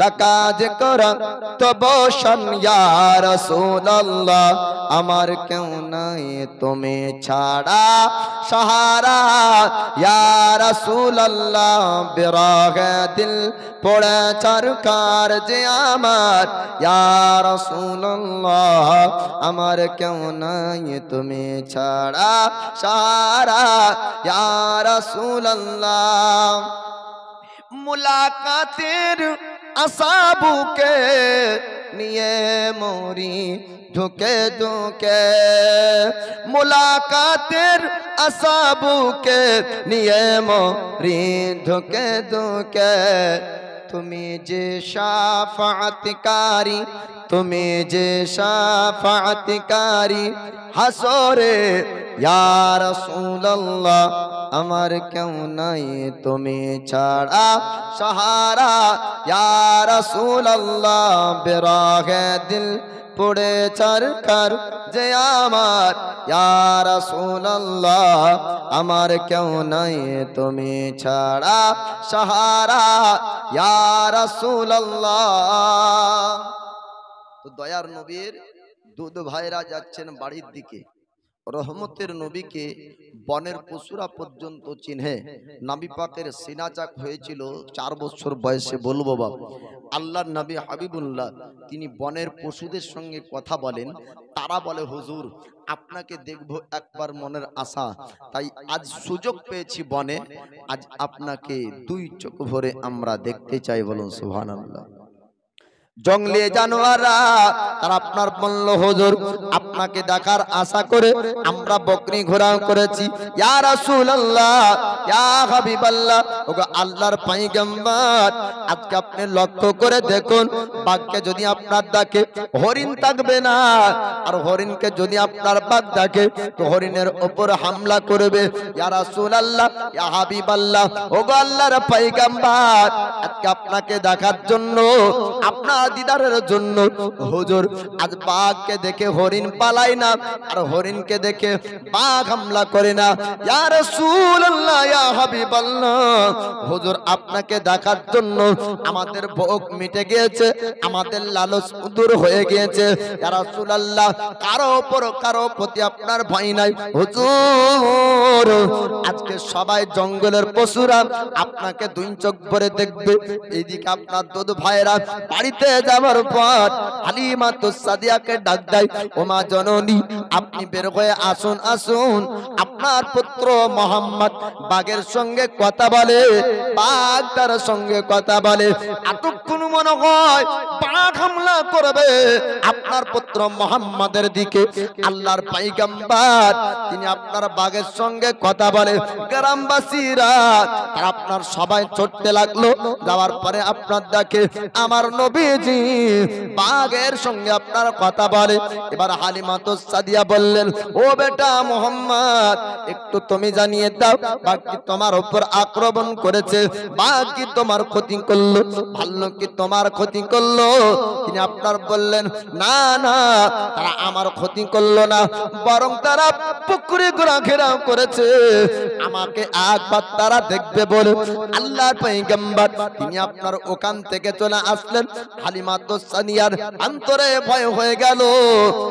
লাকা যিকরাক তবশন ইয়া রাসূলুল্লাহ আমার কেউ নাই তুমি ছাড়া সাহারা ইয়া রাসূলুল্লাহ বিরাগে দিল পড়ে চরকার যে আমার ইয়া রাসূলুল্লাহ আমার কেউ নাই তুমি ছাড়া সাহারা ইয়া রাসূলুল্লাহ মুলাকাতের আসাবুকে নিয়ে মরি ধুকে ধুকে মুলাকাতের আসাবুকে নিয়ে মরি ধুকে ধুকে তুমি যে শাফাআতকারী তুমি যে শাফাআতকারী হাসরে ইয়া রাসূলুল্লাহ আমার কেউ নাই তুমি ছাড়া সাহারা ইয়া রাসূলুল্লাহ বিরাগে দিল পড়ে চরকার যে আমার ইয়া রাসূলুল্লাহ আমার কেউ নাই তুমি ছাড়া সাহারা ইয়া রাসূলুল্লাহ। তো দয়ার নবীর দুধ ভাইরা যাচ্ছেন বাড়ির দিকে, রহমতের নবীকে বনের পশুরা পর্যন্ত চিনহে। নবী পাকের সিনাচাক হয়েছিল 4 বছর বয়সে, বলবো বাবা। আল্লাহর নবী হাবিবুল্লাহ তিনি বনের পশুদের সঙ্গে কথা বলেন, তারা বলে হুজুর আপনাকে দেখব একবার মনের আশা, তাই আজ সুযোগ পেয়েছি বনে, আজ আপনাকে 2 চোখ ভরে আমরা দেখতে চাই, বলুন সুবহানাল্লাহ। জঙ্গলে জানোয়াররা তারা আপনার বলল হুজুর আপনাকে দেখার আশা করে আমরা বকরি ঘোরাও করেছি ইয়া রাসূলুল্লাহ ইয়া হাবিবাল্লাহ, ওগো আল্লাহর পয়গম্বর আজকে আপনি লক্ষ্য করে দেখুন বাঘকে যদি আপনার ডাকে হরিণ থাকবে না, আর হরিণকে যদি আপনার বাঘ ডাকে তো হরিণের উপর হামলা করবে। ইয়া রাসূলুল্লাহ ইয়া হাবিবাল্লাহ, ওগো আল্লাহর পয়গম্বর আজকে আপনাকে দেখার জন্য আপনার দিদারের জন্য হুজুর আজ বাঘকে দেখে হরিণ পালায় না, আর হরিণকে দেখে বাঘ হামলা করে না। ইয়া রাসূলুল্লাহ ইয়া হাবিবাল্লাহ, হুজুর আপনাকে দেখার জন্য আমাদের ভোগ মিটে গিয়েছে, আমাদের লালস দূর হয়ে গিয়েছে। ইয়া রাসূলুল্লাহ কারো প্রতি আপনার ভয় নাই হুজুর, আজকে সবাই জঙ্গলের পশুরা আপনাকে 2 চোখ ভরে দেখবে। এইদিকে আপনার দুধ ভাইরা বাড়িতে যাওয়ার পর হালিমাতুস সাদিয়াকে ডাক দেয়, ও মা জননী আপনি বের হয়ে আসুন আসুন, আপনার পুত্র মোহাম্মদ বাঘের সঙ্গে কথা বলে, বাঘ তার সঙ্গে কথা বলে। এতক্ষণ মনে হয় বাঘ হামলা করবে আপনার পুত্র মোহাম্মদের দিকে। আল্লাহর পয়গম্বর তিনি আপনার বাঘের সঙ্গে কথা বলে, গ্রামবাসীরা তারা আপনার সবাই ছুটতে লাগলো। যাওয়ার পরে আপনার দেখে আমার নবীজি বাঘের সঙ্গে আপনার কথা বলে। এবার হালিমাতুস সাদিয়া বললেন, ও বেটা মোহাম্মদ একটু তুমি জানিয়ে দাও বাঘ কি তোমার উপর আক্রমণ করেছে, বাঘ কি তোমার ক্ষতি করলো, ভাল্লুক কি তোমার ক্ষতি করলো? তিনি আপনার বললেন না না, তারা আমার ক্ষতি করলো না, বরং তারা পুকুরে ঘোরাঘেরাও করেছে, আমাকে একবার তারা দেখবে বলে। আল্লাহর পয়গম্বর তিনি আপনার ওখান থেকে চলে আসলেন। হালিমাতুস সাদিয়ার অন্তরে ভয় হয়ে গেল।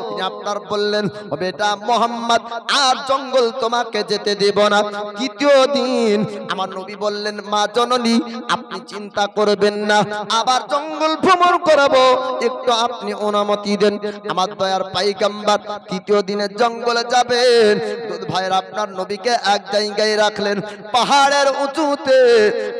তিনি আপনার বললেন, ও বেটা মোহাম্মদ আর জঙ্গল তোমাকে যেতে দেব না। দ্বিতীয় দিন আমার নবী বললেন, মা জননী আপনি চিন্তা করবেন না, আবার জঙ্গল ভ্রমণ করাবো, একটু আপনি অনুমতি দেন। আমার দয়ার পয়গম্বর তৃতীয় দিনে জঙ্গলে যাবেন। দুধ ভাইয়ের আপনার নবীকে এক জায়গায় রাখলেন, পাহাড়ের উঁচুতে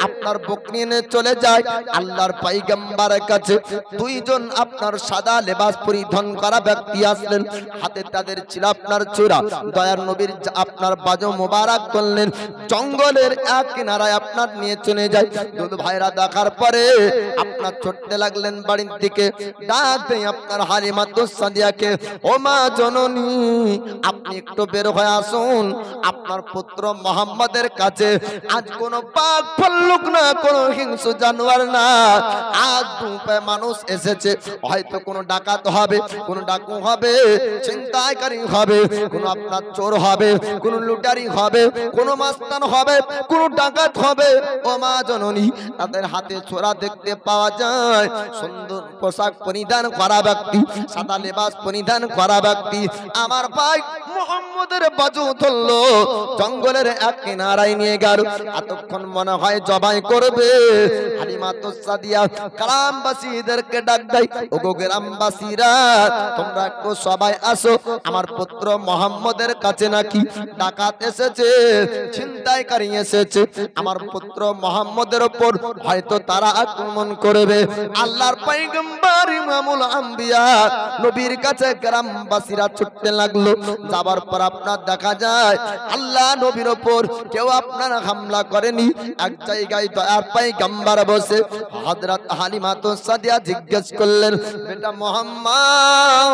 আপনার বকরি নিয়ে চলে যায় আল্লাহর পয়গম্বরের কাছে। 2 জন আপনার সাদা লেবাস পরিধান করা ব্যক্তি আসলেন, হাতে তাদের ছিল আপনার চূড়া। দয়ার নবীর আপনার বাজু মোবারক করলেন, জঙ্গলের এক কিনারায় আপনার নিয়ে চলে যায়। দুধ ভাইরা দেখার পরে আপনার ছুটতে লাগলেন বাড়ির ব্যক্তিকে ডাক দেয় আপনার হালিমাতুস সাদিয়াকে, ও মা জননী আপনি একটু বের হয়ে আসুন আপনার পুত্র মুহাম্মাদের কাছে। আজ কোন পাক ফল্লুক না, কোন হিংস্র জানোয়ার না, আজ দুপায়ে মানুষ এসেছে। হয়তো কোন ডাকাত হবে, কোন ডাকু হবে, ছিনতাইকারী হবে, কোন আপনার চোর হবে, কোন লুটারি হবে, কোন মাস্তান হবে, কোন ডাকাত হবে। ও মা জননী তাদের হাতে ছোরা দেখতে পাওয়া যায়। সুন্দর পোশাক পরিধান করা ব্যক্তি, সাদা লেবাস পরিধান করা ব্যক্তি আমার ভাই মুহাম্মদের বাজু ধরলো, জঙ্গলের এক কিনারায় নিয়ে গেল। এতক্ষণ মনে হয় জবাই করবে। হালিমাতুস সাদিয়া গ্রামবাসীদেরকে ডাক দেয়, ওগো গ্রামবাসীরা তোমরা একটু সবাই আসো, আমার পুত্র মুহাম্মদের কাছে নাকি ডাকাত এসেছে, ছিনতাইকারী এসেছে। আমার পুত্র মুহাম্মদের উপর হয়তো তারা আক্রমণ করবে। আল্লাহর পয়গম্বর ইমামুল আম্বিয়া নবীর কাছে গ্রামবাসীরা ছুটতে লাগলো। যাবার পর আপনার দেখা যায় আল্লাহ নবীর উপর কেউ আপনার হামলা করেনি। এক জায়গায় দয়ার পয়গম্বর বসে হযরত হালিমাতুস সাদিয়া জিজ্ঞেস করলেন, বেটা মুহাম্মদ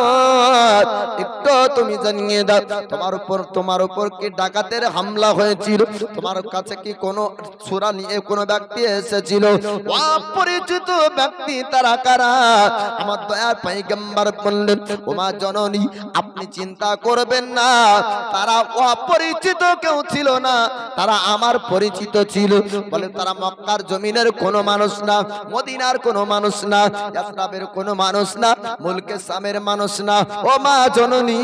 একটু তুমি জানিয়ে দাও তোমার উপর কি ডাকাতের হামলা হয়েছিল? তোমার কাছে কি কোনো সূরা নিয়ে কোনো ব্যক্তি এসেছিল? অপরিচিত ব্যক্তি তারা কারা? আমার দয়ার পয়গম্বর বললেন, ও মা জননী আপনি চিন্তা করবেন না, তারা অপরিচিত কেউ ছিল না, তারা আমার পরিচিত ছিল। বলে তারা মক্কার জমিনের কোনো মানুষ না, মদিনার কোনো মানুষ না, ইয়াসরাবের কোনো মানুষ না, মুলকে শামের মানুষ না। ও মা জননী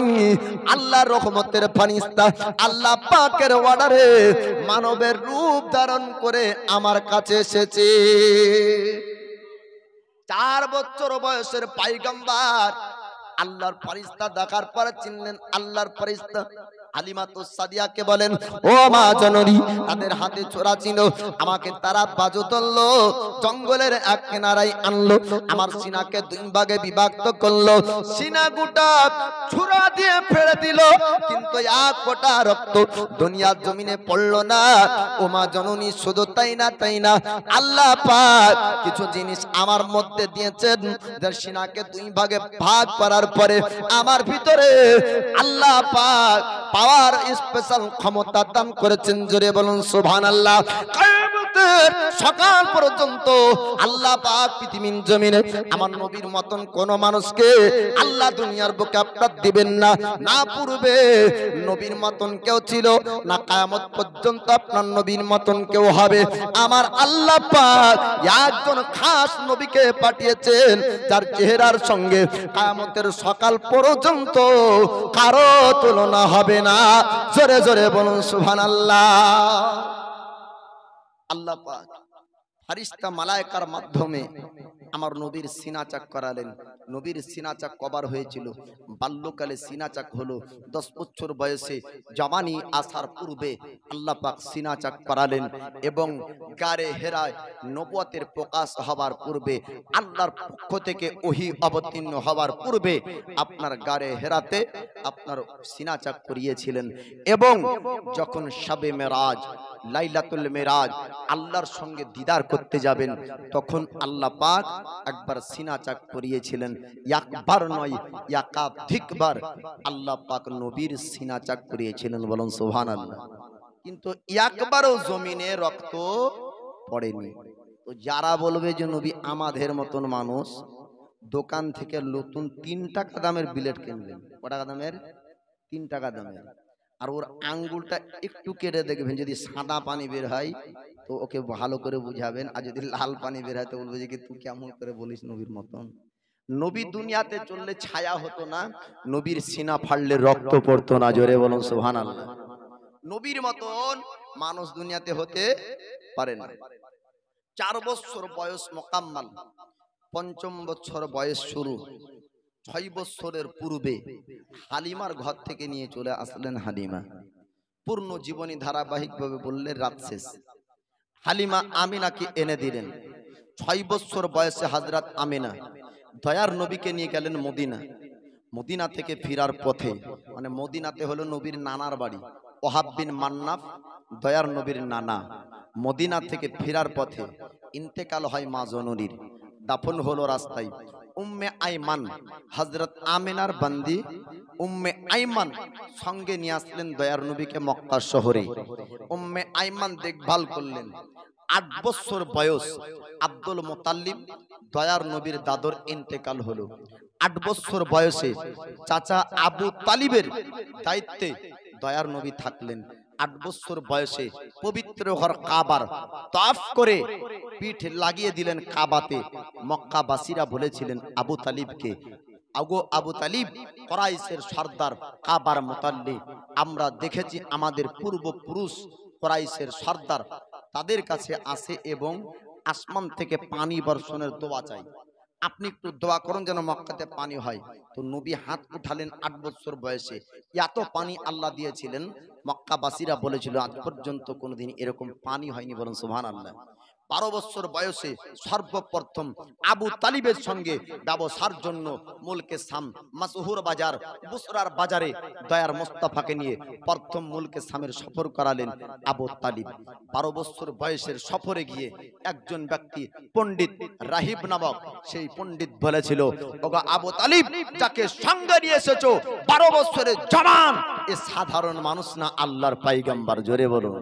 আল্লাহর রহমতের ফেরেশতা আল্লাহ পাকের অর্ডারে মানবের রূপ ধারণ করে আমার কাছে এসেছে। 4 বছর বয়সের পয়গম্বর আল্লাহর ফেরেশতা দেখার পর চিনলেন আল্লাহর ফেরেশতা। হালিমাতুস সাদিয়াকে বলেন, ও মা জননী তাদের হাতে ছোরা ছিল, আমাকে তারা বাজু ধরলো, জঙ্গলের এক কিনারায় আনলো, আমার সিনাকে 2 ভাগে বিভক্ত করলো, সিনা গোটা ছোরা দিয়ে ফেলে দিল, কিন্তু এক ফোঁটা রক্ত দুনিয়ার জমিনে পড়লো না। ও মা জননী শুধু তাই না আল্লাহ পাক কিছু জিনিস আমার মধ্যে দিয়েছেন, যার সিনাকে 2 ভাগে ভাগ করার পরে আমার ভিতরে আল্লাহ পাক পাওয়ার স্পেশাল ক্ষমতা দান করেছেন। জোরে বলুন সুবহানাল্লাহ। কিয়ামতের সকাল পর্যন্ত আল্লাহ পাক পৃথিবীর জমিনে আমার নবীর মতন কোন মানুষকে আল্লাহ দুনিয়ার বুকে আপনার দিবেন না। না পূর্বে নবীর মতন কেউ ছিল, না কিয়ামত পর্যন্ত আপনার নবীর মতন কেউ হবে। আমার আল্লাহ পাক একজন খাস নবীকে পাঠিয়েছেন, যার চেহারার সঙ্গে কিয়ামতের সকাল পর্যন্ত কারো তুলনা হবে না। জোরে জোরে বলুন সুবহানাল্লাহ। আল্লাহ পাক ফেরেশতা মালায়েকার মাধ্যমে আমার নবীর সিনা চাক করালেন। নবীর সিনা চাক কবার হয়েছিল? বাল্যকালে সিনা চাক হলো, 10 বছর বয়সে জওয়ানি আসার পূর্বে আল্লাহ পাক সিনা চাক করালেন, এবং গারে হেরায় নবুয়তের প্রকাশ হওয়ার পূর্বে, আল্লাহর পক্ষ থেকে ওহী অবতীর্ণ হওয়ার পূর্বে আপনার গারে হেরাতে আপনার সিনা চাক করিয়েছিলেন। এবং যখন শবে মেরাজ, লাইলাতুল মেরাজ আল্লাহর সঙ্গে দিদার করতে যাবেন, তখন আল্লাহ পাক একবার সিনা চাক করিয়েছিলেন। একবার নয়, একাধিকবার আল্লাহ পাক নবীর সিনা চাক করিয়েছিলেন। বলুন সুবহানাল্লাহ। কিন্তু একবারও জমিনে রক্ত পড়েনি। তো যারা বলবে যে নবী আমাদের মতন মানুষ, দোকান থেকে নতুন 3 টাকা দামের বিলেট কিনবেন। কত টাকা দামের? 3 টাকা দামের। আর ওর আঙ্গুলটা একটু কেটে দেখবেন, যদি সাদা পানি বের হয় তো ওকে ভালো করে বুঝাবেন, আর যদি লাল পানি বের হয় তো বলবে যে কি তুই কেমন করে বলিস নবীর মতন। নবী দুনিয়াতে চললে ছায়া হতো না, নবীর সিনা ফাড়লে রক্ত পড়তো না। জোরে বলুন সুবহানাল্লাহ। নবীর মতন মানুষ দুনিয়াতে হতে পারে না। 4 বছর বয়স মোকাম্মাল, 5ম বছর বয়স শুরু, 6 বছরের পূর্বে হালিমার ঘর থেকে নিয়ে চলে আসলেন হালিমা। পূর্ণ জীবনী ধারাবাহিকভাবে বললে রাত শেষ। হালিমা আমিনাকে এনে দিলেন। 6 বছর বয়সে হযরত আমিনা দয়ার নবীকে নিয়ে গেলেন মদিনা। মদিনা থেকে ফেরার পথে, মানে মদিনাতে হলো নবীর নানার বাড়ি, ওহাব বিন মান্নাফ দয়ার নবীর নানা। মদিনা থেকে ফেরার পথে ইন্তেকাল হয় মা জননীর, দাফন হলো রাস্তায়। উম্মে আইমান, হযরত আমিনার বান্দি উম্মে আইমান সঙ্গে নিয়ে আসলেন দয়ার নবীকে মক্কা শহরে। উম্মে আইমান দেখভাল করলেন। 8 বছর বয়স আব্দুল মুতাল্লিব দয়ার নবীর দাদর ইন্তেকাল হলো। 8 বছর বয়সে চাচা আবু তালিবের দায়িত্বে দয়ার নবী থাকলেন। 8 বছর বয়সে পবিত্র ঘর কাবার তাওয়াফ করে পিঠ লাগিয়ে দিলেন কাবাতে। মক্কাবাসীরা বলেছিলেন আবু তালিবকে, আগো আবু তালিব, কুরাইশের সর্দার কাবার মুতাল্লি, আমরা দেখেছি আমাদের পূর্বপুরুষ কুরাইশের সর্দার, তাদের কাছে আসে এবং আসমান থেকে পানি বর্ষণের দোয়া চাই, আপনি একটু দোয়া করুন যেন মক্কাতে পানি হয়। তো নবী হাত উঠালেন। 8 বছর বয়সে এত পানি আল্লাহ দিয়েছিলেন, মক্কাবাসীরা বলেছিল আজ পর্যন্ত কোনোদিন এরকম পানি হয়নি, বলেন সুবহানাল্লাহ। 12 বছর বয়সে সর্বপ্রথম আবু তালিবের সঙ্গে ব্যবসার জন্য মুলকে শাম মাসহুর বাজার বুসরার বাজারে দয়ার মুস্তাফাকে নিয়ে প্রথম মুলকে শামের সফর করালেন আবু তালিব। 12 বছর বয়সের সফরে গিয়ে একজন ব্যক্তি পণ্ডিত রাহিব নামক সেই পণ্ডিত বলেছিল, ওগো আবু তালিব, যাকে সঙ্গে নিয়ে এসেছো 12 বছরের জওয়ান, এ সাধারণ মানুষ না, আল্লাহর পয়গম্বর। জোরে বলুন।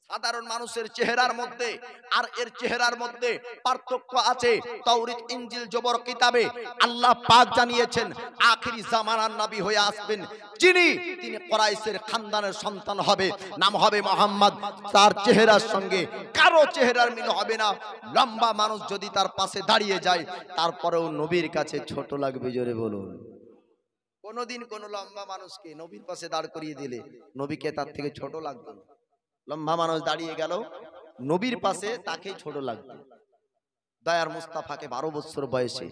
সাধারণ মানুষের চেহারার মধ্যে আর এর চেহারার মধ্যে পার্থক্য আছে। তাওরাত ইনজিল জবর কিতাবে আল্লাহ পাক জানিয়েছেন আখিরি জামানার নবী হয়ে আসবেন যিনি, তিনি কুরাইশের খানদানের সন্তান হবে, নাম হবে মুহাম্মদ। তার চেহারার সঙ্গে কারো চেহারার মিল হবে না। লম্বা মানুষ যদি তার পাশে দাঁড়িয়ে যায় তারপরেও নবীর কাছে ছোট লাগবে। জোরে বলুন। কোনদিন কোন লম্বা মানুষকে নবীর পাশে দাঁড় করিয়ে দিলে নবীকে তার থেকে ছোট লাগবে না। লম্বা মানুষ দাঁড়িয়ে গেল নবীর পাশে, তাকে ছোট লাগবে। দয়ার মুস্তাফাকে 12 বছর বয়সে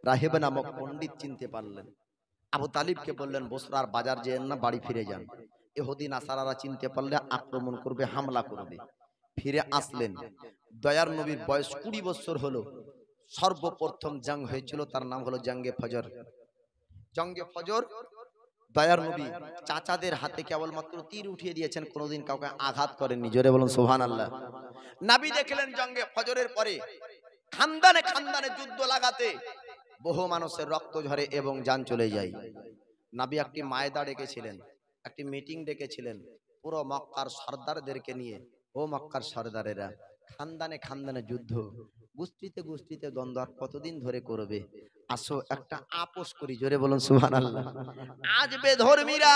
রাহিব নামক পণ্ডিত চিনতে পারলেন। আবু তালিবকে বললেন বসরার বাজার যেন না, বাড়ি ফিরে যান। ইহুদি নাসারারা চিনতে পারলে আক্রমণ করবে, হামলা করবে। ফিরে আসলেন। দয়ার নবীর বয়স 20 বছর হলো। সর্বপ্রথম জং হয়েছিল, তার নাম হলো জঙ্গে ফজর। জঙ্গে ফজর দয়ার নবী চাচাদের হাতে কেবলমাত্র তীর উঠিয়ে দিয়েছেন, কোনোদিন কাউকে আঘাত করেননি। জোরে বলুন সুবহানাল্লাহ। নবী দেখলেন জঙ্গে ফজরের পরে খানদানে খানদানে যুদ্ধ লাগাতে বহু মানুষের রক্ত ঝরে এবং জান চলে যায়। নবী একটি মায়দা ডেকেছিলেন, একটি মিটিং ডেকেছিলেন পুরো মক্কার সর্দারদেরকে নিয়ে। ও মক্কার সর্দারেরা, খানদানে খানদানে যুদ্ধ, গোষ্ঠীতে গোষ্ঠীতে দ্বন্দ্ব আর কতদিন ধরে করবে? আসো একটা আপোষ করি। জোরে বলুন সুবহানাল্লাহ। আজ বেধর্মীরা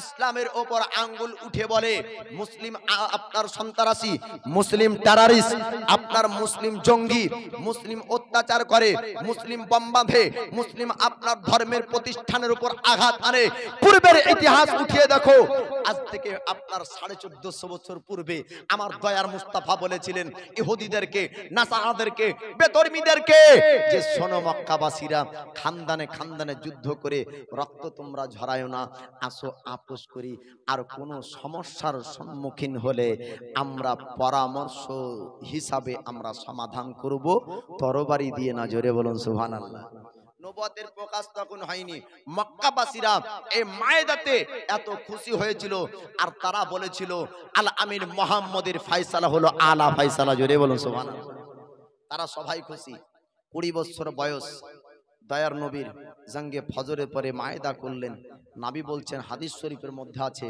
ইসলামের ওপর আঙ্গুল উঠে বলে মুসলিম আপনার সন্ত্রাসী, মুসলিম টেররিস্ট, আপনার মুসলিম জঙ্গি, মুসলিম অত্যাচার করে, মুসলিম বোম বাঁধে, মুসলিম আপনার ধর্মের প্রতিষ্ঠানের উপর আঘাত আনে। পূর্বের ইতিহাস উঠিয়ে দেখো, আজ থেকে আপনার 1450 বছর পূর্বে আমার দয়ার মুস্তাফা বলেছিলেন ইহুদিদেরকে, নাসারাদেরকে, বেধর্মীদেরকে যে শোনো মক্কাবাসীরা, খানদানে খানদানে যুদ্ধ করে রক্ত তোমরা ঝরায়ো না, আসো আপোষ করি। আর কোন সমস্যার সম্মুখীন হলে আমরা পরামর্শ হিসাবে আমরা সমাধান করব, তরবারি দিয়ে না। জোরে বলুন সুবহানাল্লাহ। নবুয়তের প্রকাশ তখন হয়নি। মক্কাবাসীরা এই মায়দাতে এত খুশি হয়েছিল আর তারা বলেছিল আল আমিন মুহাম্মদের ফয়সালা হলো আলা ফয়সালা। জোরে বলুন সুবহানাল্লাহ। তারা সবাই খুশি। 20 বছর বয়স দয়ার নবীর জঙ্গে ফজরের পরে মায়দা করলেন। নবী বলছেন, হাদিস শরীফের মধ্যে আছে,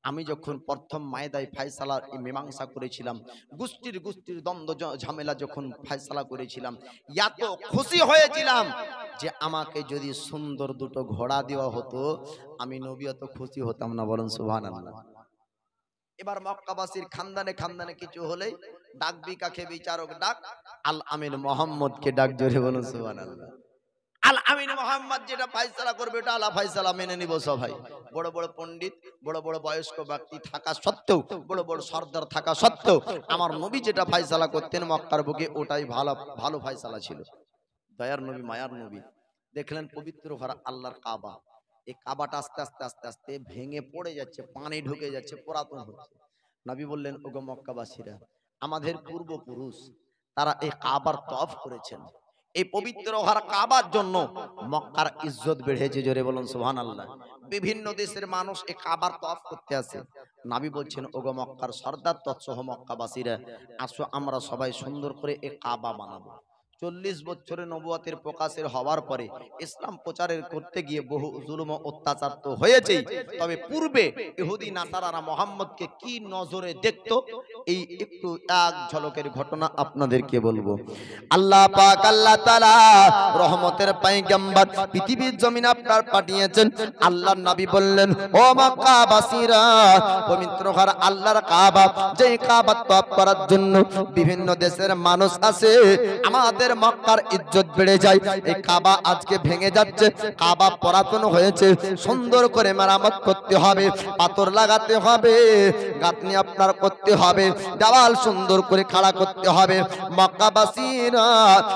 আমি যখন প্রথম মায়দায় ফয়সালা মীমাংসা করেছিলাম, গোষ্ঠীর দ্বন্দ্ব ঝামেলা যখন ফয়সালা করেছিলাম, এত খুশি হয়েছিলাম যে আমাকে যদি সুন্দর দুটো ঘোড়া দেওয়া হতো আমি নবী এত খুশি হতাম না। বলুন সুবহানাল্লাহ। এবার মক্কাবাসীর খানদানে খানদানে কিছু হলেই ডাকবি কাকে? বিচারক ডাক, আল আমিন মুহাম্মদকে ডাক। জোরে বলুন সুবহানাল্লাহ। আল আমিন মুহাম্মদ যেটা ফয়সালা করবে ওটা আলা ফয়সালা মেনে নিব সবাই। বড় বড় পণ্ডিত, বড় বড় বয়স্ক ব্যক্তি থাকা সত্ত্বেও, বড় বড় সর্দার থাকা সত্ত্বেও আমার নবী যেটা ফয়সালা করতেন মক্কার বুকে, ওটাই ভালো ভালো ফয়সালা ছিল। দয়ার নবী, মায়ার নবী দেখলেন পবিত্র ঘর আল্লাহর কাবা, এই কাবাটা আস্তে আস্তে আস্তে আস্তে ভেঙে পড়ে যাচ্ছে, পানি ঢুকে যাচ্ছে, পুরাতন হচ্ছে। নবী বললেন, ওগো মক্কাবাসীরা, আমাদের পূর্বপুরুষ তারা এই কাবার তওয়াফ করেছেন, এই পবিত্র ঘর কাবার জন্য মক্কার ইজ্জত বেড়েছে। জোরে বলুন সুবহানাল্লাহ। বিভিন্ন দেশের মানুষ এই কাবার তওয়াফ করতে আসে। নবী বলছেন, ওগো মক্কার সর্দার তৎসহ মক্কাবাসীরা, আসো আমরা সবাই সুন্দর করে এই কাবা বানাবো, 40 বছরের নবুয়তের প্রকাশের হওয়ার পরে ইসলাম প্রচারের করতে গিয়ে বহু জুলুম ও অত্যাচার তো হয়েছেই, তবে পূর্বে ইহুদি নাসারারা মুহাম্মদকে কি নজরে দেখতো এই একটু এক ঝলকের ঘটনা আপনাদেরকে বলবো। আল্লাহ পাক আল্লাহ তাআলা রহমতের পয়গম্বর পৃথিবীর জমিনে আপনার পাঠিয়েছেন। আল্লাহর নবী বললেন, ও মক্কাবাসীরা, পবিত্র ঘর আল্লাহর কাবা, যেই কাবা তওয়াফ করার জন্য বিভিন্ন দেশের মানুষ আসে, আমাদের মক্কার ইজ্জত বেড়ে যায়। এই কাবা আজকে ভেঙে যাচ্ছে, কাবা পুরাতন হয়েছে, সুন্দর করে মেরামত করতে হবে, পাথর লাগাতে হবে, গাঁথনি আপনার করতে হবে, দেওয়াল সুন্দর করে খাড়া করতে হবে। মক্কাবাসীরা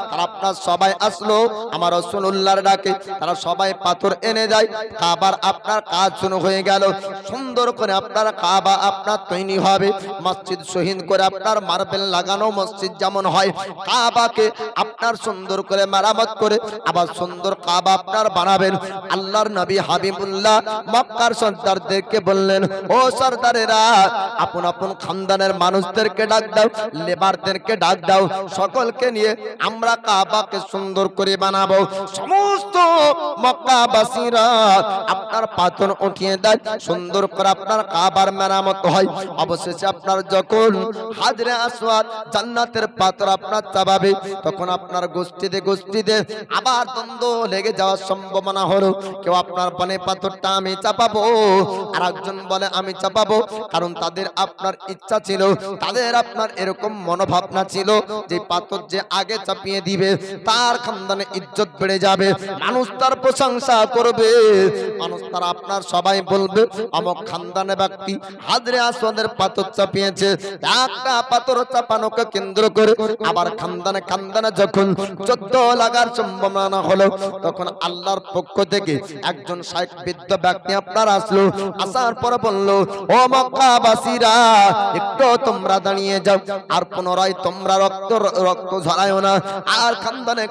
তারা আপনার সবাই আসলো আমার রাসূলুল্লাহর ডাকে, তারা সবাই পাথর এনে দেয়, কাবার আপনার কাজ শুরু হয়ে গেল। সুন্দর করে আপনার কাবা আপনার তৈরি হবে, মসজিদ শহীদ করে আপনার মার্বেল লাগানো মসজিদ যেমন হয়, কাবাকে আপনার সুন্দর করে মেরামত করে আবার সুন্দর কাবা আপনার বানাবেন। আল্লাহর নবী হাবিবুল্লাহ মক্কার সর্দারদেরকে বললেন, ও সর্দারেরা, আপন আপন খানদানের মানুষদেরকে ডাক দাও, লেবারদেরকে ডাক দাও, সকলকে নিয়ে আমরা কাবাকে সুন্দর করে বানাবো। সমস্ত মক্কাবাসীরা আপনার পাথর উঠিয়ে দেয়, সুন্দর করে আপনার কাবার মেরামত হয়। অবশেষে আপনার যখন হাজরে আসওয়াদ জান্নাতের পাথর আপনার চাপাবে, তখন আপনার গোষ্ঠীতে আবার দ্বন্দ্ব লেগে যাওয়ার সম্ভাবনা হলো। কেউ আপনার বলে পাথরটা আমি চাপাবো, আর একজন বলে আমি চাপাবো, কারণ তাদের আপনার ইচ্ছা ছিল, তাদের আপনার এরকম মনোভাবনা ছিল যে পাথর যে আগে চাপিয়ে দিবে তার খানদানে ইজ্জত বেড়ে যাবে, মানুষ তার প্রশংসা করবে, মানুষ তারা আপনার সবাই বলবে অমুক খানদানে ব্যক্তি হাজরে আসওয়াদের পাথর চাপিয়েছে। একটা পাথর চাপানোকে কেন্দ্র করে আবার খানদানে যখন যুদ্ধ লাগার সম্ভাবনা হলো, তখন আল্লাহর পক্ষ থেকে একজন শাইখ বৃদ্ধ ব্যক্তি আপনার আসলো, আসার পর বলল, ও মক্কাবাসীরা, একটু তোমরা দাঁড়িয়ে যাও, আর পুনরায় তোমরা রক্ত ঝরায়ও না, আর খানদানে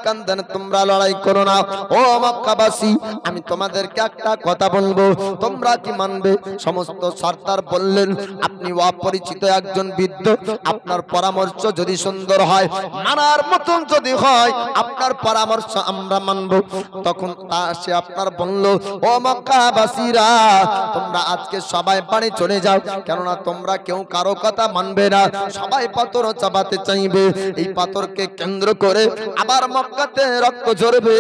তোমরা লড়াই করো না। ও মক্কাবাসী, আমি তোমাদেরকে একটা কথা বলবো, তোমরা কি মানবে? সমস্ত সর্দার বললেন, আপনি অপরিচিত একজন বৃদ্ধ, আপনার পরামর্শ যদি সুন্দর হয়, মানার মতন যদি হয়, আপনার পরামর্শ আমরা মানব। তখন সে আপনার বলল, ও মক্কাবাসীরা, তোমরা আজকে সবাই বাড়ি চলে যাও, কেননা তোমরা কেউ কারো কথা মানবে না, সবাই পাথর চাপাতে চাইবে। এই পাথরকে কেন্দ্র করে আবার মক্কাতে রক্ত ঝরবে,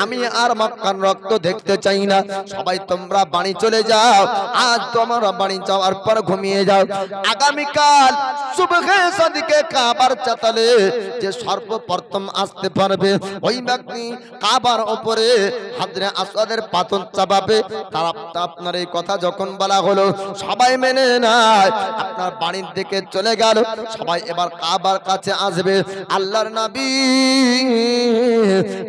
আমি আর মক্কার রক্ত দেখতে চাই না, সবাই তোমরা বাড়ি চলে যাও। আজ তোমরা বাড়ি যাওয়ার পর ঘুমিয়ে যাও, আগামীকাল সুবহে সাদিকে কাবার চাতালে যে সর্বপ্রথম আসতে পারবে, ওই ব্যক্তি কাবার উপরে হাজরে আসওয়াদের পাথর চাপাবে। তারা আপনার এই কথা যখন বলা হলো, সবাই মেনে নেয়, আপনার বাড়ির দিকে চলে গেল, সবাই এবার কাবার কাছে আসবে। আল্লাহর নবী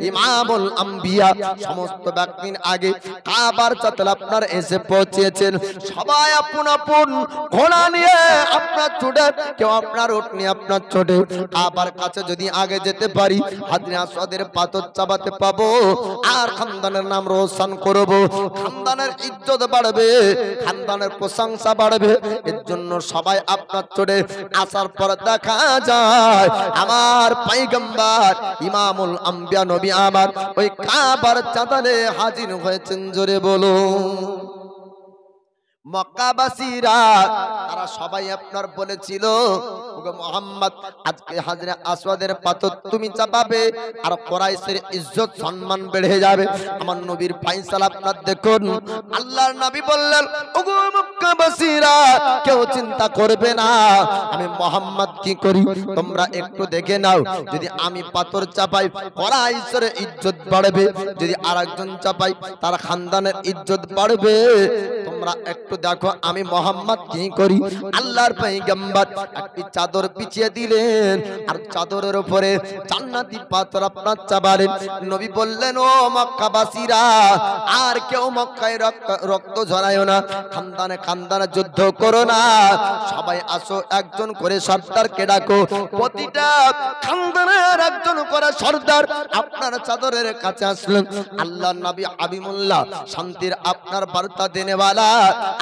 ইমামুল আম্বিয়া সমস্ত ব্যক্তির আগে কাবার চাতালে আপনার এসে পৌঁছেছেন। সবাই আপন আপন ঘোড়া নিয়ে আপনার ছুটে, কেউ আপনার উট নিয়ে আপনার ছোটে, কাবার কাছে যদি আগে যেতে পারি, হাজরে আসওয়াদের পাথর চাপাতে পাবো, আর খানদানের নাম রোশন করব, খানদানের ইজ্জত বাড়বে, খানদানের প্রশংসা বাড়বে। এর জন্য সবাই আপনার চড়ে আসার পর দেখা যায় আমার পয়গম্বর ইমামুল আম্বিয়া নবী আমার ওই কাবার চাতালে হাজির হয়েছেন। জোরে বলো। মক্কাবাসীরা তারা সবাই আপনার বলেছিল, ওগো মুহাম্মদ, আজকে হাজরে আসওয়াদের পাথর তুমি চাপাবে, আর কুরাইশের ইজ্জত সম্মান বেড়ে যাবে। আমার নবীর ফয়সালা আপনার দেখুন। আল্লাহর নবী বললেন, ওগো মক্কাবাসীরা, কেউ চিন্তা করবে না, আমি মুহাম্মদ কি করি তোমরা একটু দেখে নাও। যদি আমি পাথর চাপাই, কুরাইশের ইজ্জত বাড়বে, যদি আরেকজন চাপাই, তার খানদানের ইজ্জত বাড়বে। তোমরা একটু দেখো আমি মুহাম্মদ কি করি। আল্লাহর পয়গম্বর একটি চাদর বিছিয়ে দিলেন, আর চাদরের উপরে জান্নাতি পাথর আপনার চাপালেন। নবী বললেন, ও মক্কাবাসীরা, আর কেউ মক্কায় রক্ত ঝরায়ও না, খানদানে যুদ্ধ করো না, সবাই আসো, একজন করে সর্দারকে ডাকো, প্রতিটা খানদানের একজন করে সর্দার আপনার চাদরের কাছে আসলেন। আল্লাহর নবী হাবিবুল্লাহ শান্তির আপনার বার্তা দেনেওয়ালা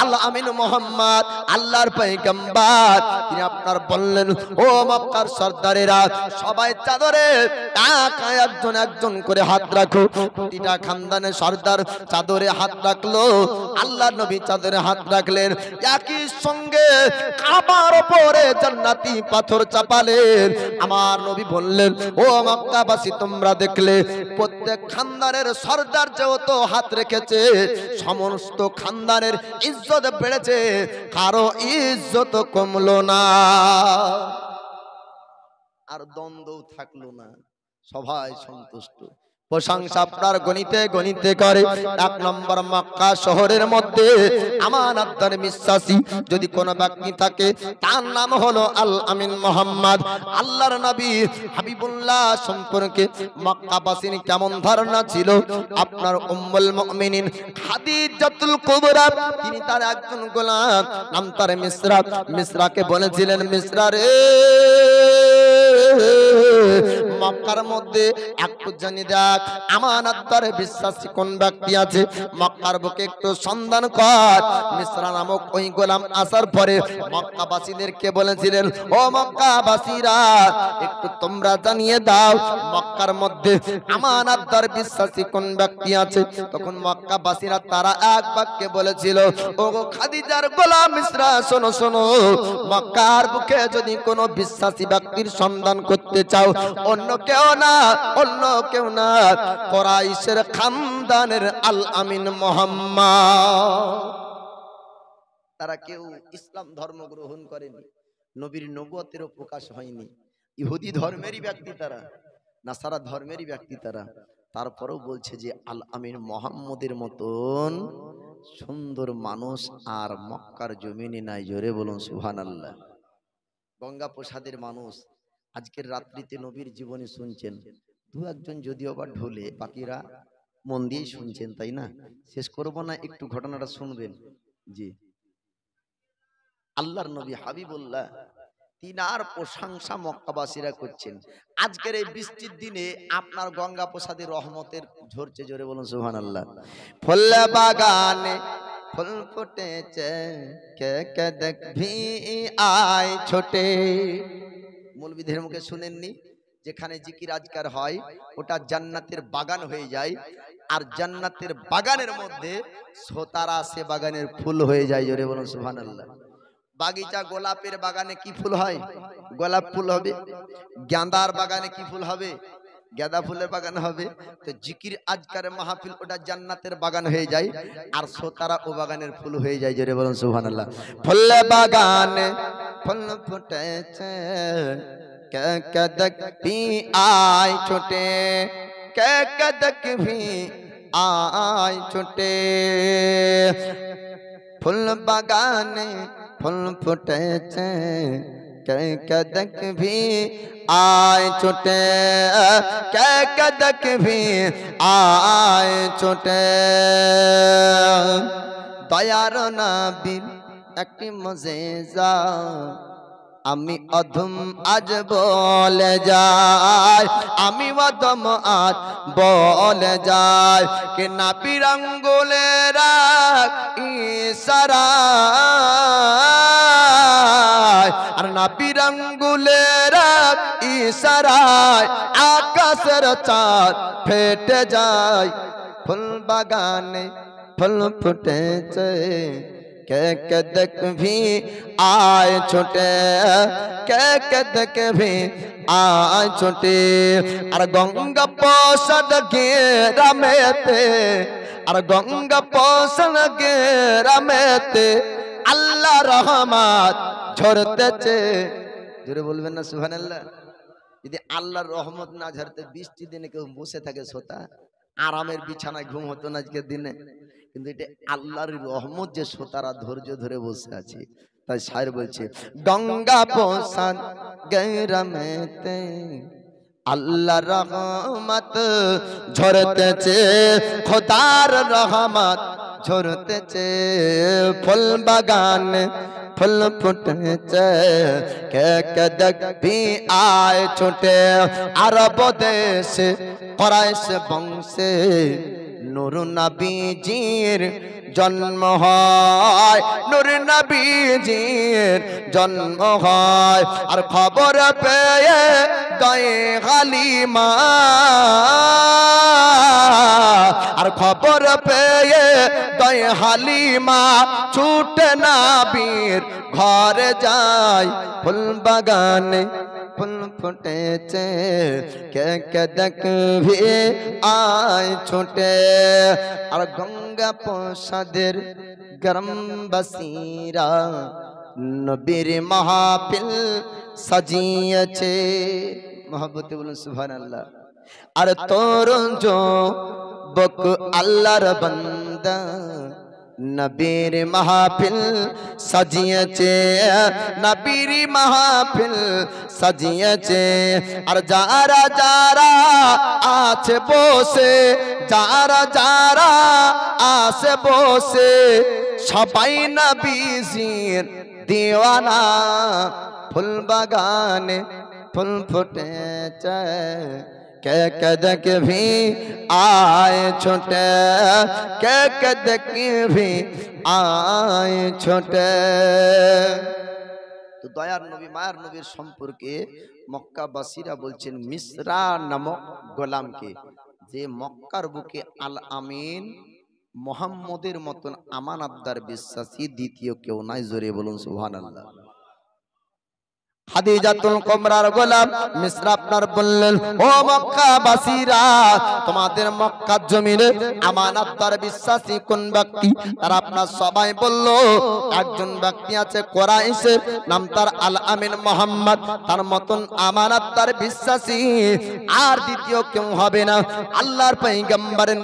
আল্লাহ আমিন মুহাম্মদ আল্লাহর পয়গম্বর, তিনি আপনার বললেন, ও মক্কার সর্দারেরা, সবাই চাদরে একজন একজন করে হাত রাখো। প্রতিটা খানদানের সর্দার চাদরে হাত রাখলো, আল্লাহ নবী চাদরে হাত রাখলেন। একই সঙ্গে কাবার উপরে জান্নাতি পাথর চাপালেন। আমার নবী বললেন, ও মক্কাবাসী, তোমরা দেখলে প্রত্যেক খানদানের সর্দার যেহেতু হাত রেখেছে, সমস্ত খানদানের ইজ্জত বেড়েছে, কারো ইজ্জত কমলো না, আর দ্বন্দ্ব থাকলো না, সবাই সন্তুষ্ট। প্রশংসা আপনার গণিতে গণিতে করে। এক নম্বর, মক্কা শহরের মধ্যে আমানতদার বিশ্বাসী যদি কোনো ব্যক্তি থাকে, তার নাম হলো আল আমিন মোহাম্মদ। আল্লাহর নবী হাবিবুল্লাহ সম্পর্কে মক্কাবাসীর কেমন ধারণা ছিল? আপনার উম্মুল মুমিনিন খাদিজাতুল কুবরা, তিনি তার একজন গোলাম, নাম তার মিসরা। মিসরাকে বলেছিলেন, মিসরা রে, মক্কার মধ্যে একটু জানি দেখ আমানতদার বিশ্বাসী কোন ব্যক্তি আছে, মক্কার বুকে একটু সন্ধান কর। মিসরা নামক ওই গোলাম আসার পরে মক্কাবাসীদেরকে বলেছিলেন, ও মক্কাবাসীরা, একটু তোমরা জানিয়ে দাও মক্কার মধ্যে আমানতদার বিশ্বাসী কোন ব্যক্তি আছে। তখন মক্কাবাসীরা তারা এক বাক্যে বলেছিল, ও খাদিজার গোলাম মিসরা, শোনো শোনো, মক্কার বুকে যদি কোনো বিশ্বাসী ব্যক্তির সন্ধান করতে চাও, অন্য কেউ না, অন্য কেউ না, কুরাইশের খানদানের আল আমিন মুহাম্মদ। তারা কেউ ইসলাম ধর্ম গ্রহণ করেনি, নবীর নবুয়তেরও প্রকাশ হয়নি, ইহুদি ধর্মেরই ব্যক্তি তারা, নাসারা ধর্মেরই ব্যক্তি তারা। তারপরেও বলছে যে আল আমিন মুহাম্মদের মতন সুন্দর মানুষ আর মক্কার জমিনে নাই। জোরে বলুন সুবহানাল্লাহ। গঙ্গা প্রসাদের মানুষ আজকের রাত্রিতে নবীর জীবনী শুনছেন, দু একজন যদিও বা ঢোলে, বাকিরা মন দিয়ে শুনছেন, তাই না? শেষ করব না, একটু ঘটনাটা শুনবেন। জি, আল্লাহর নবী হাবিবুল্লাহ তিনার প্রশংসা মক্কাবাসীরা করছেন। আজকের এই বৃষ্টির দিনে আপনার গঙ্গা প্রসাদের রহমতের ঝরছে। জোরে বলুন সুবহানাল্লাহ। ফুল বাগানে ফুল ফুটেছে, কে কে দেখবি আয় ছোটে। মৌলবীদের মুখে শুনেননি, যেখানে জিকির আজকার হয় ওটা জান্নাতের বাগান হয়ে যায়, আর জান্নাতের বাগানের মধ্যে সোতারা সে বাগানের ফুল হয়ে যায়। জোরে বলুন সুবহানাল্লাহ। বাগিচা গোলাপের বাগানে কি ফুল হয়? গোলাপ ফুল হবে। গাঁদার বাগানে কি ফুল হবে? গাঁদা ফুলের বাগান হবে। তো জিকির আজকারের মাহফিল ওটা জান্নাতের বাগান হয়ে যায়, আর সোতারা ও বাগানের ফুল হয়ে যায়। জোরে বলুন সুবহানাল্লাহ। ফুল বাগানে ফুল ফুটেছে, কে কে দেখবি আয় ছোটে, কে কে দেখবি আয় ছোটে। ফুল বাগানে ফুল ফুটেছে, কে কে দেখবি আয় ছোটে, কে কে দেখবি আয় ছোটে। দয়ার নবীর একটি মুজিজা আমি অধম আজ বলে যাই, আমি অধম আজ বলে যাই, কে নাবির আঙ্গুলের ইশারা, আর নাবির আঙ্গুলের ইশারায় আকাশের চাঁদ ফেটে যায়। ফুল বাগানে ফুল ফুটেছে, কে কে দেখবি আয় ছোটে, কে কে দেখবি আয় ছোটে। আর গঙ্গা প্রসাদ গ্রামেতে, আর গঙ্গা প্রসাদ গ্রামেতে আল্লাহ রহমত ঝরতেছে। জোরে বলবেন না সুবহানাল্লাহ। যদি আল্লাহর রহমত না ঝরতে বৃষ্টি দিনে কেউ বসে থাকে সোতা, আরামের বিছানায় ঘুম হতো না আজকের দিনে। কিন্তু এটা আল্লাহর রহমত যে সোতারা ধৈর্য ধরে বসে আছে। তাই শায়ের বলছে, গঙ্গা প্রসাদ গ্রামেতে আল্লাহর রহমত ঝরতেছে, খোদার রহমত ঝরতেছে। ফুল বাগানে ফুল ফুটেছে, কে কে দেখবি আয় ছোটে। আরব দেশে কুরাইশ বংশে নূর নবীজির জন্ম হয়, নূর নবীজির জন্ম হয়। আর খবর পেয়ে দয়ে হালিমা, আর খবর পেয়ে দয়ে হালিমা ছুটে নবীর ঘরে যায়। ফুল বাগানে ফুল ফুটেছে, কে কে দেখবি আয় ছুটে। আর গঙ্গা প্রসাদের গরম বসিরা নবীর মাহফিল সাজিয়েছে। মহব্বতে বলুন সুবহানাল্লাহ। আর তোর जो বক আল্লাহর বান্দা নবীর মাহফিল সাজিয়েছে, নবীর মাহফিল সাজিয়েছে। আর যারা যারা আছে বসে, যারা যারা আছে বসে, সবাই নবীজির দিওয়ানা। ফুল বাগানে ফুল ফুটেছে, কে কে দেখবি আয় ছোটে, কে কে দেখবি আয় ছোটে। তো দয়ার নবী মায়ার নবীর সম্পর্কে মক্কাবাসীরা বলছেন মিসরা নামক গোলামকে, যে মক্কার বুকে আল আমিন মুহাম্মদের মতন আমানতদার বিশ্বাসী দ্বিতীয় কেউ নাই। জোরে বলুন সুবহানাল্লাহ। খাদিজাতুল কুবরার গোলাম মিসরা আপনার বললেন, ও মক্কাবাসীরা, তোমাদের মক্কার জমিনে আমানতদার বিশ্বাসী কোন ব্যক্তি? তারা আপনার সবাই বলল, একজন ব্যক্তি আছে কুরাইশের, নাম তার আল আমিন মুহাম্মদ, তার মতন আমানতদার বিশ্বাসী আর দ্বিতীয় কেউ হবে না। আল্লাহর পয়গম্বরের